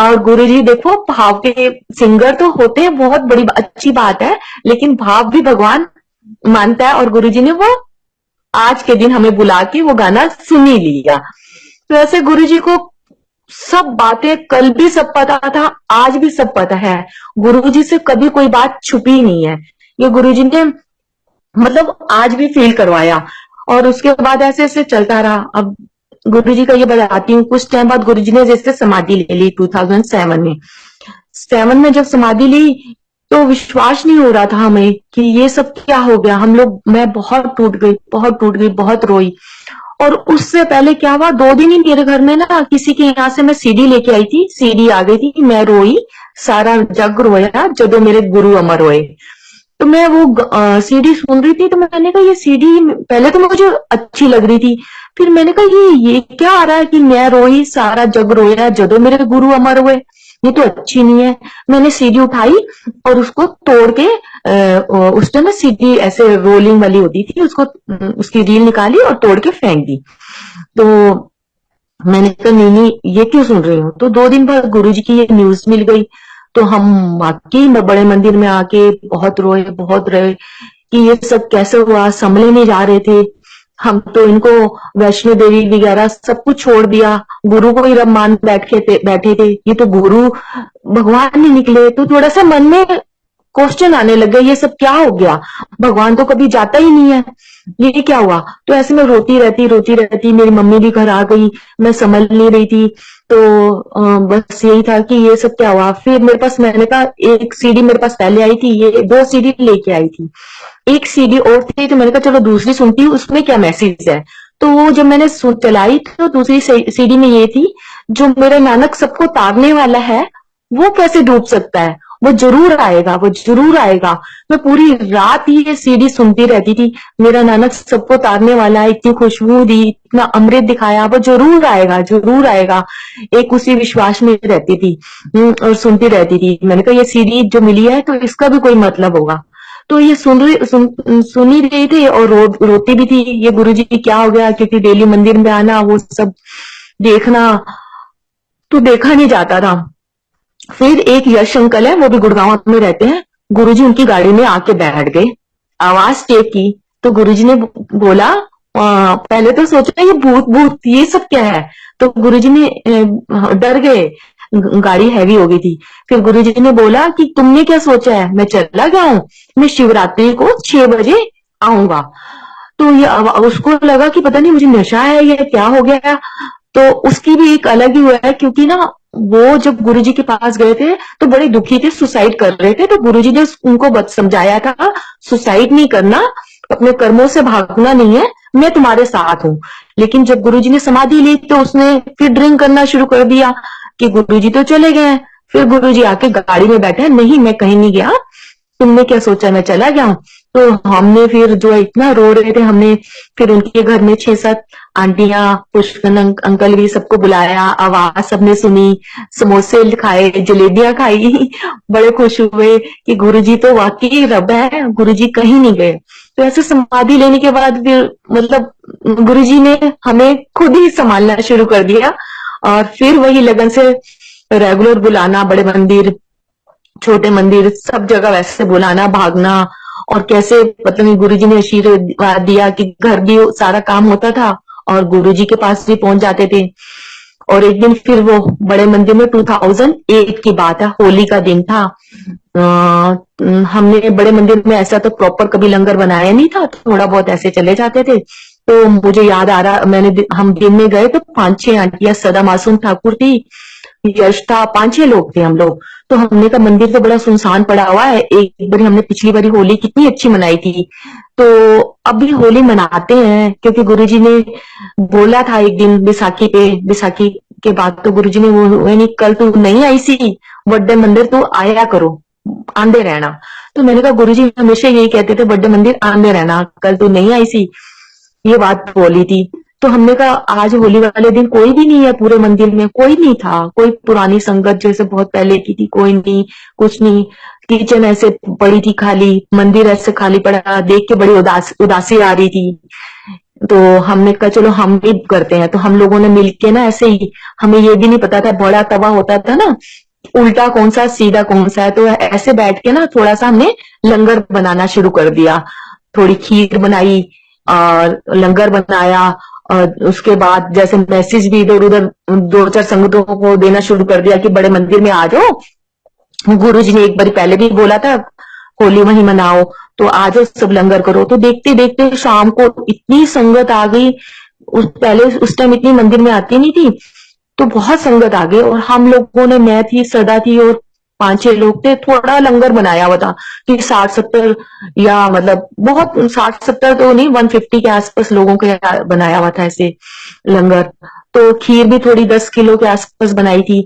Speaker 2: और गुरुजी देखो भाव के सिंगर तो होते हैं, बहुत बड़ी अच्छी बात है, लेकिन भाव भी भगवान मानता है। और गुरुजी ने वो आज के दिन हमें बुला के वो गाना सुन ही लिया। तो ऐसे गुरुजी को सब बातें कल भी सब पता था, आज भी सब पता है। गुरुजी से कभी कोई बात छुपी नहीं है, ये गुरुजी ने मतलब आज भी फील करवाया। और उसके बाद ऐसे ऐसे चलता रहा। अब गुरुजी का ये बताती हूँ, कुछ टाइम बाद गुरुजी ने जैसे समाधि ले ली 2007 में। 7 में जब समाधि ली तो विश्वास नहीं हो रहा था हमें कि ये सब क्या हो गया। हम लोग, मैं बहुत टूट गई, बहुत रोई। और उससे पहले क्या हुआ, 2 दिन ही मेरे घर में ना किसी के यहाँ से मैं सीडी लेके आई थी, सीडी आ गई थी, मैं रोई, सारा जग रोया जदों मेरे गुरु अमर होए। तो मैं वो सीडी सुन रही थी, तो मैंने कहा ये सीडी पहले तो मुझे अच्छी लग रही थी, फिर मैंने कहा ये क्या आ रहा है कि मैं रोई सारा जग रोया जदों मेरे गुरु अमर हुए, ये तो अच्छी नहीं है। मैंने सीडी उठाई और उसको तोड़ के उस टाइम ना सीडी ऐसे रोलिंग वाली होती थी, उसको उसकी रील निकाली और तोड़ के फेंक दी। तो मैंने कहा नहीं नहीं ये क्यों सुन रही हूँ। तो 2 दिन बाद गुरुजी की ये न्यूज मिल गई, तो हम वाकई में बड़े मंदिर में आके बहुत रोए बहुत रहे कि ये सब कैसे हुआ, संभले नहीं जा रहे थे। हम तो इनको वैष्णो देवी वगैरह सब कुछ छोड़ दिया, गुरु को ही रब मान बैठे थे, ये तो गुरु भगवान नहीं निकले। तो थोड़ा सा मन में क्वेश्चन आने लग गए, ये सब क्या हो गया, भगवान तो कभी जाता ही नहीं है, ये क्या हुआ। तो ऐसे में रोती रहती मेरी मम्मी भी घर आ गई, मैं समझ नहीं रही थी। तो बस यही था कि ये सब क्या हुआ। फिर मेरे पास, मैंने कहा एक सीडी मेरे पास पहले आई थी, ये 2 सीडी लेके आई थी, एक सीडी और थी, तो मैंने कहा चलो दूसरी सुनती हूँ उसमें क्या मैसेज है। तो वो जब मैंने चलाई तो दूसरी सीडी में ये थी, जो मेरा नानक सबको तारने वाला है वो कैसे डूब सकता है, वो जरूर आएगा, वो जरूर आएगा। मैं पूरी रात ये सीडी सुनती रहती थी, मेरा नानक सबको तारने वाला है, इतनी खुशबू दी, इतना अमृत दिखाया, वो जरूर आएगा जरूर आएगा। एक उसी विश्वास में रहती थी और सुनती रहती थी। मैंने कहा ये सीडी जो मिली है तो इसका भी कोई मतलब होगा। तो ये सुन ही रही थी और रोती भी थी, ये गुरुजी क्या हो गया, क्योंकि डेली मंदिर में आना वो सब देखना तो देखा नहीं जाता था। फिर एक यश अंकल है, वो भी गुड़गांव में रहते हैं, गुरुजी उनकी गाड़ी में आके बैठ गए, आवाज टेक की। तो गुरुजी ने बोला, पहले तो सोचा ये भूत भूत ये सब क्या है, तो गुरुजी ने डर गए, गाड़ी हैवी हो गई थी। फिर गुरुजी ने बोला कि तुमने क्या सोचा है, मैं चला गया हूँ, मैं शिवरात्रि को 6 बजे आऊंगा। तो ये उसको लगा कि पता नहीं मुझे नशा है या क्या हो गया। तो उसकी भी एक अलग ही हुआ है, क्योंकि ना वो जब गुरुजी के पास गए थे तो बड़े दुखी थे, सुसाइड कर रहे थे। तो गुरुजी ने उनको समझाया था सुसाइड नहीं करना, अपने कर्मों से भागना नहीं है, मैं तुम्हारे साथ हूँ। लेकिन जब गुरुजी ने समाधि ली तो उसने फिर ड्रिंक करना शुरू कर दिया कि गुरुजी तो चले गए। फिर गुरुजी आके गाड़ी में बैठे, नहीं मैं कहीं नहीं गया, तुमने क्या सोचा मैं चला गया हूँ। तो हमने फिर जो है इतना रो रहे थे, हमने फिर उनके घर में 6-7 आंटियां, पुष्पन अंकल भी, सबको बुलाया, आवाज सबने सुनी, समोसे खाए, जलेबियां खाई बड़े खुश हुए कि गुरुजी तो वाकई रब है, गुरुजी कहीं नहीं गए। तो ऐसे समाधि लेने के बाद फिर मतलब गुरुजी ने हमें खुद ही संभालना शुरू कर दिया, और फिर वही लगन से रेगुलर बुलाना, बड़े मंदिर छोटे मंदिर सब जगह वैसे बुलाना, भागना। और कैसे पता नहीं गुरुजी ने आशीर्वाद दिया कि घर भी सारा काम होता था और गुरुजी के पास भी पहुंच जाते थे। और एक दिन फिर वो बड़े मंदिर में 2008 की बात है, होली का दिन था। हमने बड़े मंदिर में ऐसा तो प्रॉपर कभी लंगर बनाया नहीं था, थोड़ा बहुत ऐसे चले जाते थे। तो मुझे याद आ रहा, हम दिन में गए तो 5-6 आंटियां, सदा मासूम ठाकुर थी, यश था, 5-6 लोग थे हम लोग। तो हमने कहा मंदिर तो बड़ा सुनसान पड़ा हुआ है, एक बार हमने पिछली बारी होली कितनी अच्छी मनाई थी, तो अब भी होली मनाते हैं, क्योंकि गुरुजी ने बोला था एक दिन बैसाखी पे, बैसाखी के बाद तो गुरुजी ने वो यानी कल तू नहीं आई सी बड़े मंदिर, तो आया करो, आंदे रहना। तो मैंने कहा गुरुजी हमेशा यही कहते थे बड़े मंदिर आंदे रहना, कल तू नहीं आई सी, ये बात बोली थी। तो हमने कहा आज होली वाले दिन कोई भी नहीं है पूरे मंदिर में, कोई नहीं था, कोई पुरानी संगत जैसे बहुत पहले की थी कोई नहीं, कुछ नहीं। किचन ऐसे पड़ी थी खाली, मंदिर ऐसे खाली पड़ा, देख के बड़ी उदासी आ रही थी। तो हमने कहा चलो हम भी करते हैं। तो हम लोगों ने मिलके ना ऐसे ही, हमें ये भी नहीं पता था, बड़ा तवा होता था ना, उल्टा कौन सा सीधा कौन सा है, तो ऐसे बैठ के ना थोड़ा सा हमने लंगर बनाना शुरू कर दिया, थोड़ी खीर बनाई और लंगर बनाया। और उसके बाद जैसे मैसेज भी इधर उधर 2-4 संगतों को देना शुरू कर दिया कि बड़े मंदिर में आ जाओ, गुरु जी ने एक बार पहले भी बोला था होली वहीं मनाओ, तो आ जाओ सब लंगर करो। तो देखते देखते शाम को इतनी संगत आ गई, पहले उस टाइम इतनी मंदिर में आती नहीं थी, तो बहुत संगत आ गई। और हम लोगों ने, मैं थी, सदा थी और 5-6 लोग थे, थोड़ा लंगर बनाया हुआ था कि 60-70 या मतलब बहुत 60-70 तो नहीं, 150 के आसपास लोगों के बनाया हुआ था ऐसे लंगर। तो खीर भी थोड़ी 10 किलो के आसपास बनाई थी।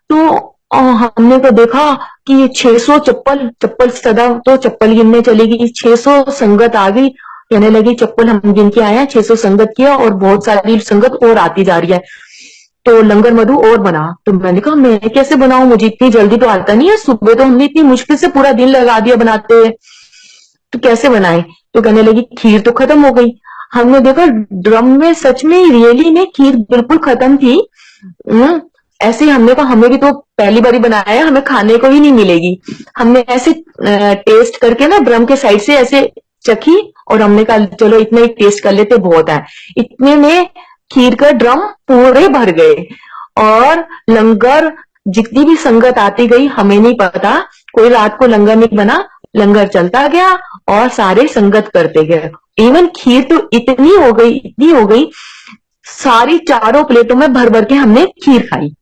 Speaker 2: तो और हमने तो देखा कि ये 600 चप्पल चप्पल सदा तो चप्पल गिनने चली गई, 600 संगत आ गई। कहने लगी चप्पल हम गिन के आए हैं, 600 संगत किया और बहुत सारी संगत और आती जा रही है, तो लंगर मधु और बना। तो मैंने कहा मैं कैसे बनाऊं, मुझे इतनी जल्दी तो आता नहीं है, सुबह तो हमने इतनी मुश्किल से पूरा दिन लगा दिया बनाते हुए, तो कैसे बनाए। तो कहने लगी खीर तो खत्म हो गई। हमने देखा ड्रम में सच में रियली में खीर बिल्कुल खत्म थी। ऐसे ही हमने कहा हमें भी तो पहली बारी बनाया है, हमें खाने को ही नहीं मिलेगी। हमने ऐसे टेस्ट करके ना ड्रम के साइड से ऐसे चखी और हमने कहा चलो इतना ही टेस्ट कर लेते, बहुत है। इतने में खीर का ड्रम पूरे भर गए और लंगर जितनी भी संगत आती गई हमें नहीं पता, कोई रात को लंगर नहीं बना, लंगर चलता गया और सारे संगत करते गए। इवन खीर तो इतनी हो गई, इतनी हो गई, सारी चारों प्लेटों में भर भर के हमने खीर खाई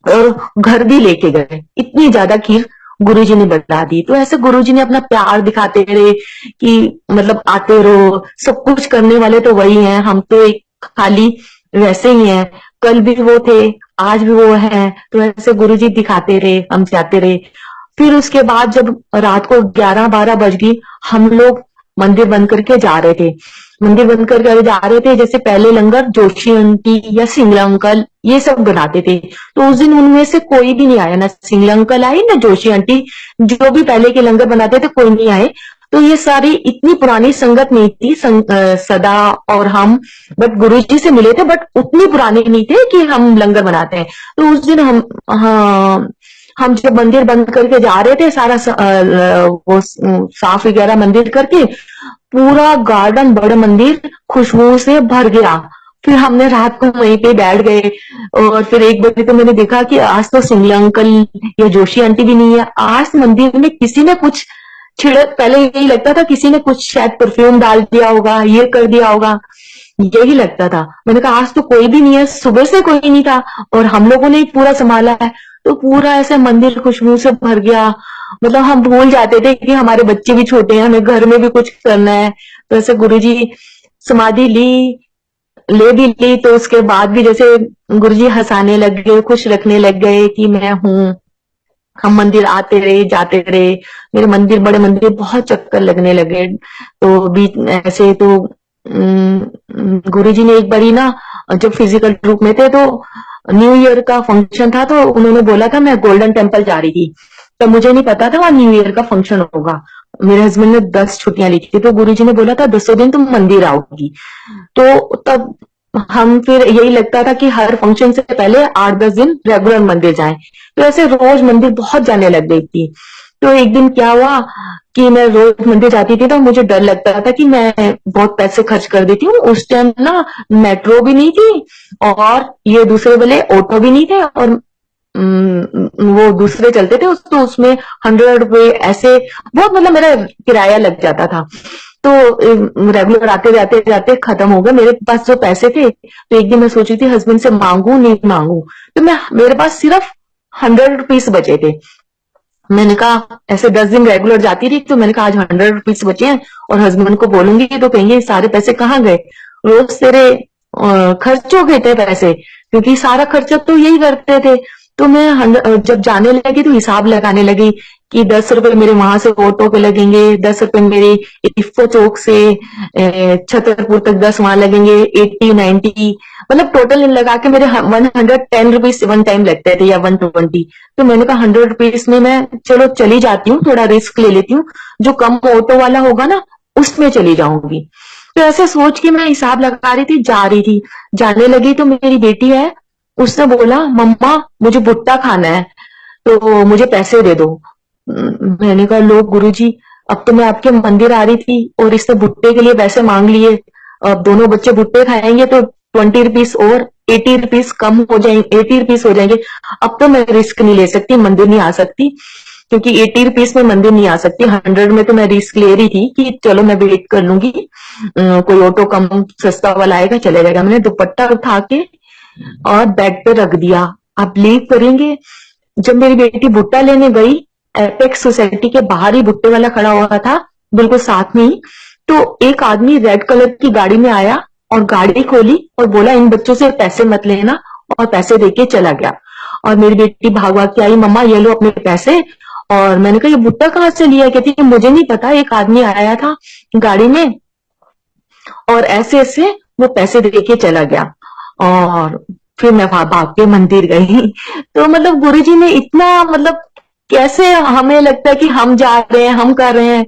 Speaker 2: और घर भी लेके गए। इतनी ज्यादा खीर गुरुजी ने बता दी। तो ऐसे गुरुजी ने अपना प्यार दिखाते रहे कि मतलब आते रहो, सब कुछ करने वाले तो वही हैं, हम तो एक खाली वैसे ही हैं। कल भी वो थे, आज भी वो हैं। तो ऐसे गुरुजी दिखाते रहे, हम जाते रहे। फिर उसके बाद जब रात को 11-12 बज गई, हम लोग मंदिर बंद करके जा रहे थे। मंदिर बंद करके जा रहे थे, जैसे पहले लंगर जोशी आंटी या सिंगला अंकल ये सब बनाते थे, तो उस दिन उनमें से कोई भी नहीं आया, ना सिंगला अंकल आई ना जोशी आंटी, जो भी पहले के लंगर बनाते थे कोई नहीं आए। तो ये सारी इतनी पुरानी संगत नहीं थी, सदा और हम बट गुरुजी से मिले थे, बट उतनी पुरानी नहीं थे कि हम लंगर बनाते हैं। तो उस दिन हम जब मंदिर बंद करके जा रहे थे, सारा वो साफ वगैरह मंदिर करके, पूरा गार्डन बड़ा मंदिर खुशबू से भर गया। फिर हमने रात को वहीं पे बैठ गए और फिर एक बजे तो मैंने देखा कि आज तो सिंगला अंकल या जोशी आंटी भी नहीं है। आज मंदिर में किसी ने कुछ छिड़क, पहले यही लगता था किसी ने कुछ शायद परफ्यूम डाल दिया होगा, ये कर दिया होगा, यही लगता था। मैंने कहा आज तो कोई भी नहीं है, सुबह से कोई नहीं था और हम लोगों ने ही पूरा संभाला है। तो पूरा ऐसे मंदिर खुशबू से भर गया, मतलब हम भूल जाते थे कि हमारे बच्चे भी छोटे हैं, हमें घर में भी कुछ करना है। तो ऐसे गुरुजी समाधि ले भी ली, तो उसके बाद भी जैसे गुरुजी हंसाने लग गए, खुश रखने लग गए कि मैं हूं। हम मंदिर आते रहे जाते रहे, मेरे मंदिर बड़े मंदिर बहुत चक्कर लगने लगे। तो बीच ऐसे तो गुरुजी ने एक बारी ना, जब फिजिकल रूप में थे, तो न्यू ईयर का फंक्शन था, तो उन्होंने बोला था, मैं गोल्डन टेम्पल जा रही थी, तो मुझे नहीं पता था वहां न्यू ईयर का फंक्शन होगा। मेरे हस्बैंड ने 10 छुट्टियां ली थी, तो गुरुजी ने बोला था 10 दिन तुम मंदिर आओगी। तो तब हम फिर यही लगता था कि हर फंक्शन से पहले 8-10 दिन रेगुलर मंदिर जाएं। तो ऐसे रोज मंदिर बहुत जाने लग गई थी। तो एक दिन क्या हुआ कि मैं रोज मंदिर जाती थी, तो मुझे डर लगता था कि मैं बहुत पैसे खर्च कर देती हूँ। उस टाइम ना मेट्रो भी नहीं थी और ये दूसरे वाले ऑटो भी नहीं थे, और वो दूसरे चलते थे, तो उसमें 100 रुपए ऐसे बहुत, मतलब मेरा किराया लग जाता था। तो रेगुलर आते जाते जाते खत्म हो गए मेरे पास जो पैसे थे। तो एक दिन मैं सोची थी हस्बैंड से मांगू नहीं मांगू, तो मेरे पास सिर्फ 100 रुपीज बचे थे। मैंने कहा ऐसे 10 दिन रेगुलर जाती रही, तो मैंने कहा आज 100 रुपीज बचे हैं और हस्बैंड को बोलूंगी तो कहेंगे सारे पैसे कहाँ गए, रोज तेरे खर्च हो गए थे पैसे, क्योंकि सारा खर्चा तो यही करते थे। तो मैं जब जाने लगी तो हिसाब लगाने लगी कि 10 रुपए मेरे वहां से ऑटो पे लगेंगे, 10 रुपए मेरे इफ्को चौक से छतरपुर तक 10 वहां लगेंगे, 80-90, मतलब टोटल लगा के मेरे 110 रुपीज वन टाइम लगते थे या 120। तो मैंने कहा 100 रुपीज में मैं चलो चली जाती हूँ, थोड़ा रिस्क ले लेती हूँ, जो कम ऑटो वाला होगा ना उसमें चली जाऊंगी। तो ऐसे सोच के मैं हिसाब लगा रही थी, जा रही थी, जाने लगी तो मेरी बेटी है, उसने बोला मम्मा मुझे भुट्टा खाना है, तो मुझे पैसे दे दो। मैंने कहा लो गुरुजी, अब तो मैं आपके मंदिर आ रही थी और इसने भुट्टे के लिए पैसे मांग लिए, अब दोनों बच्चे भुट्टे खाएंगे तो 20 रुपीज और 80 रुपीज कम हो जाएंगे, 80 रुपीज हो जाएंगे। अब तो मैं रिस्क नहीं ले सकती, मंदिर नहीं आ सकती, क्योंकि 80 रुपीज में मंदिर नहीं आ सकती। 100 में तो मैं रिस्क ले रही थी कि चलो मैं वेट कर लूंगी, कोई ऑटो कम सस्ता वाला आएगा चले जाएगा। मैंने दुपट्टा उठा के और बेड पे रख दिया। आप बिलीव करेंगे, जब मेरी बेटी भुट्टा लेने गई, एपेक्स सोसाइटी के बाहर ही भुट्टे वाला खड़ा हुआ था बिल्कुल साथ में ही, तो एक आदमी रेड कलर की गाड़ी में आया और गाड़ी खोली और बोला इन बच्चों से पैसे मत लेना, और पैसे देके चला गया। और मेरी बेटी भाग भाग के आई, मम्मा ये लो अपने पैसे। और मैंने कहा ये भुट्टा कहाँ से लिया? कहती है मुझे नहीं पता, एक आदमी आया था गाड़ी में और ऐसे ऐसे वो पैसे दे के चला गया। और फिर मैं वहां भाग के मंदिर गई। तो मतलब गुरुजी ने इतना मतलब कैसे हमें लगता है कि हम जा रहे हैं, हम कर रहे हैं,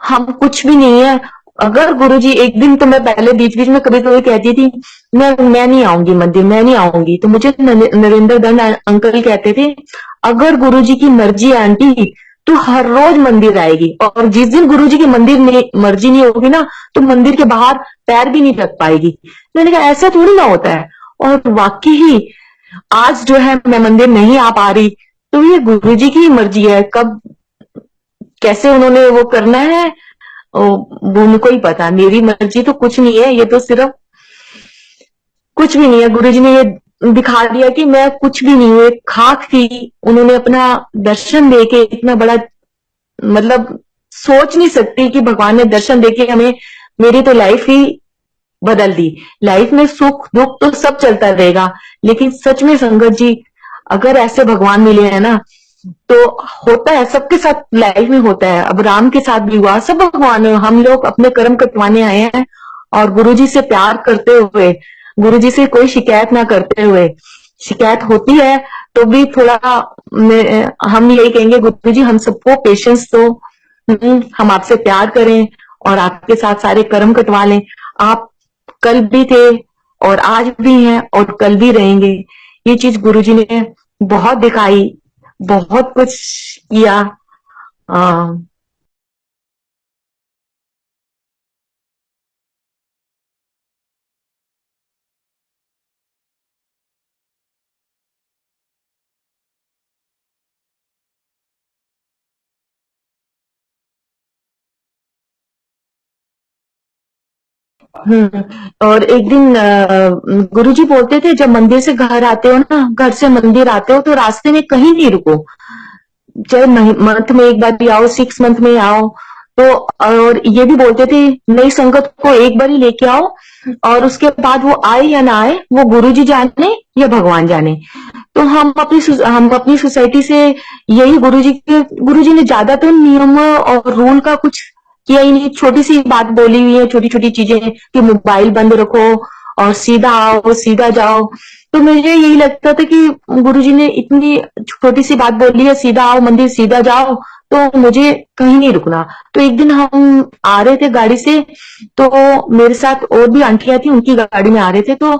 Speaker 2: हम कुछ भी नहीं है। अगर गुरुजी एक दिन, तो मैं पहले बीच बीच में कभी कभी कहती थी मैं नहीं आऊंगी मंदिर, मैं नहीं आऊंगी, तो मुझे नरेंद्र दंड अंकल कहते थे अगर गुरुजी की मर्जी है आंटी तो हर रोज मंदिर आएगी, और जिस दिन गुरुजी की मंदिर में मर्जी नहीं होगी ना तो मंदिर के बाहर पैर भी नहीं रख पाएगी। मैंने कहा ऐसा थोड़ी ना होता है। और वाकई ही आज जो है मैं मंदिर नहीं आ पा रही, तो ये गुरुजी की मर्जी है, कब कैसे उन्होंने वो करना है वो उनको ही पता। मेरी मर्जी तो कुछ नहीं है, ये तो सिर्फ कुछ भी नहीं है। गुरुजी ने ये दिखा दिया कि मैं कुछ भी नहीं हूं, एक खाक थी। उन्होंने अपना दर्शन देके इतना बड़ा, मतलब सोच नहीं सकती कि भगवान ने दर्शन देके हमें, मेरी तो लाइफ ही बदल दी। लाइफ में सुख दुख तो सब चलता रहेगा, लेकिन सच में संगत जी अगर ऐसे भगवान मिले हैं ना, तो होता है सबके साथ, लाइफ में होता है। अब राम के साथ भी हुआ, सब भगवान, हम लोग अपने कर्म कटवाने आए हैं और गुरुजी से प्यार करते हुए, गुरुजी से कोई शिकायत ना करते हुए, शिकायत होती है तो भी थोड़ा हम यही कहेंगे गुरुजी हम सबको पेशेंस दो, हम आपसे प्यार करें और आपके साथ सारे कर्म कटवा लें। आप कल भी थे और आज भी हैं और कल भी रहेंगे। ये चीज गुरुजी ने बहुत दिखाई, बहुत कुछ किया। आ, और एक दिन गुरुजी बोलते थे जब मंदिर से घर आते हो ना, घर से मंदिर आते हो तो रास्ते में कहीं नहीं रुको, चाहे मंथ में एक बार भी आओ, 6 मंथ में आओ। तो और ये भी बोलते थे नई संगत को एक बार ही लेके आओ, और उसके बाद वो आए या ना आए वो गुरुजी जाने या भगवान जाने। तो हम अपनी सोसाइटी से यही गुरुजी ने ज्यादा तो नियम और रूल का कुछ किया ही नहीं, छोटी सी बात बोली हुई है, छोटी छोटी चीजें कि मोबाइल बंद रखो और सीधा आओ सीधा जाओ। तो मुझे यही लगता था कि गुरुजी ने इतनी छोटी सी बात बोली है, सीधा आओ मंदिर सीधा जाओ, तो मुझे कहीं नहीं रुकना। तो एक दिन हम आ रहे थे गाड़ी से, तो मेरे साथ और भी आंटियां थी, उनकी गाड़ी में आ रहे थे, तो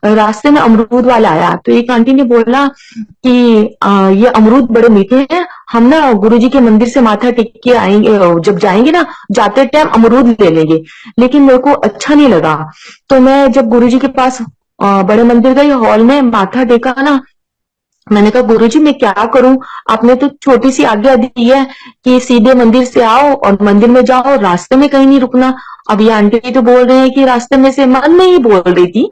Speaker 2: रास्ते में अमरूद वाला आया। तो एक आंटी ने बोला कि ये अमरूद बड़े मीठे हैं, हम ना गुरुजी के मंदिर से माथा टेक के आएंगे, जब जाएंगे ना जाते टाइम अमरूद ले लेंगे। लेकिन मेरे को अच्छा नहीं लगा, तो मैं जब गुरुजी के पास बड़े मंदिर गई, हॉल में माथा टेका ना, मैंने कहा गुरुजी मैं क्या करूं, आपने तो छोटी सी आज्ञा दी है कि सीधे मंदिर से आओ और मंदिर में जाओ, रास्ते में कहीं नहीं रुकना। अब ये आंटी तो बोल रहे हैं कि रास्ते में से, मन में ही बोल रही थी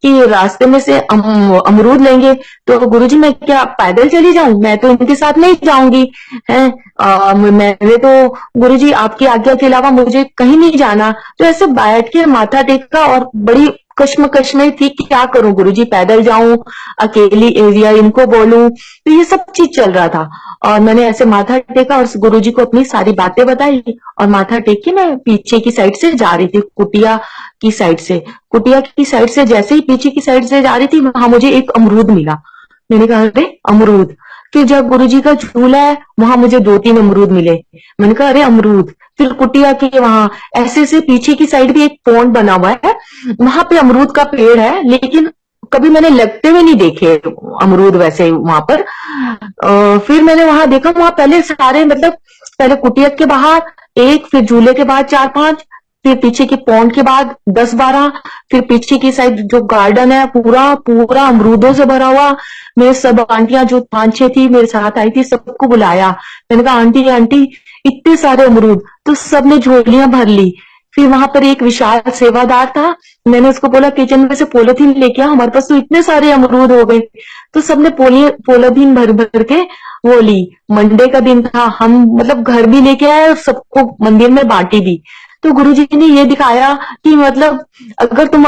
Speaker 2: कि रास्ते में से अमरूद लेंगे, तो गुरुजी मैं क्या पैदल चली जाऊं, मैं तो इनके साथ नहीं जाऊंगी है। मैंने तो गुरुजी आपकी आज्ञा के अलावा मुझे कहीं नहीं जाना। तो ऐसे बैठ के माथा टेका और बड़ी कश्मकश में थी कि क्या करूं गुरुजी, पैदल जाऊं अकेली एरिया, इनको बोलूं, तो ये सब चीज चल रहा था। और मैंने ऐसे माथा टेका और गुरुजी को अपनी सारी बातें बताई, और माथा टेक के मैं पीछे की साइड से जा रही थी, कुटिया की साइड से। कुटिया की साइड से जैसे ही पीछे की साइड से जा रही थी, वहां मुझे एक अमरूद मिला। मैंने कहा अरे अमरूद। फिर जब गुरुजी का झूला है वहां मुझे 2-3 अमरूद मिले। मैंने कहा अरे अमरूद। फिर कुटिया के वहां ऐसे से पीछे की साइड भी एक पॉन्ड बना हुआ है, वहां पे अमरूद का पेड़ है, लेकिन कभी मैंने लगते हुए नहीं देखे अमरूद वैसे वहां पर। फिर मैंने वहां देखा, वहां पहले सारे मतलब पहले कुटिया के बाहर एक, फिर झूले के बाद 4-5, फिर पीछे की पॉन्ड के बाद 10-12, फिर पीछे की साइड जो गार्डन है पूरा पूरा अमरूदों से भरा हुआ। मेरे सब आंटियां जो 5-6 थी मेरे साथ आई थी, सबको बुलाया। मैंने कहा आंटी आंटी इतने सारे अमरूद, तो सबने झोलियां भर ली। फिर वहां पर एक विशाल सेवादार था, मैंने उसको बोला किचन में से पॉलिथीन लेके आ, हमारे पास तो इतने सारे अमरूद हो गए। तो सबने पॉलिथीन भर भर के वो ली। मंडे का दिन था, हम मतलब घर भी लेके आए और सबको मंदिर में बांटी भी। तो गुरुजी ने ये दिखाया कि मतलब अगर तुम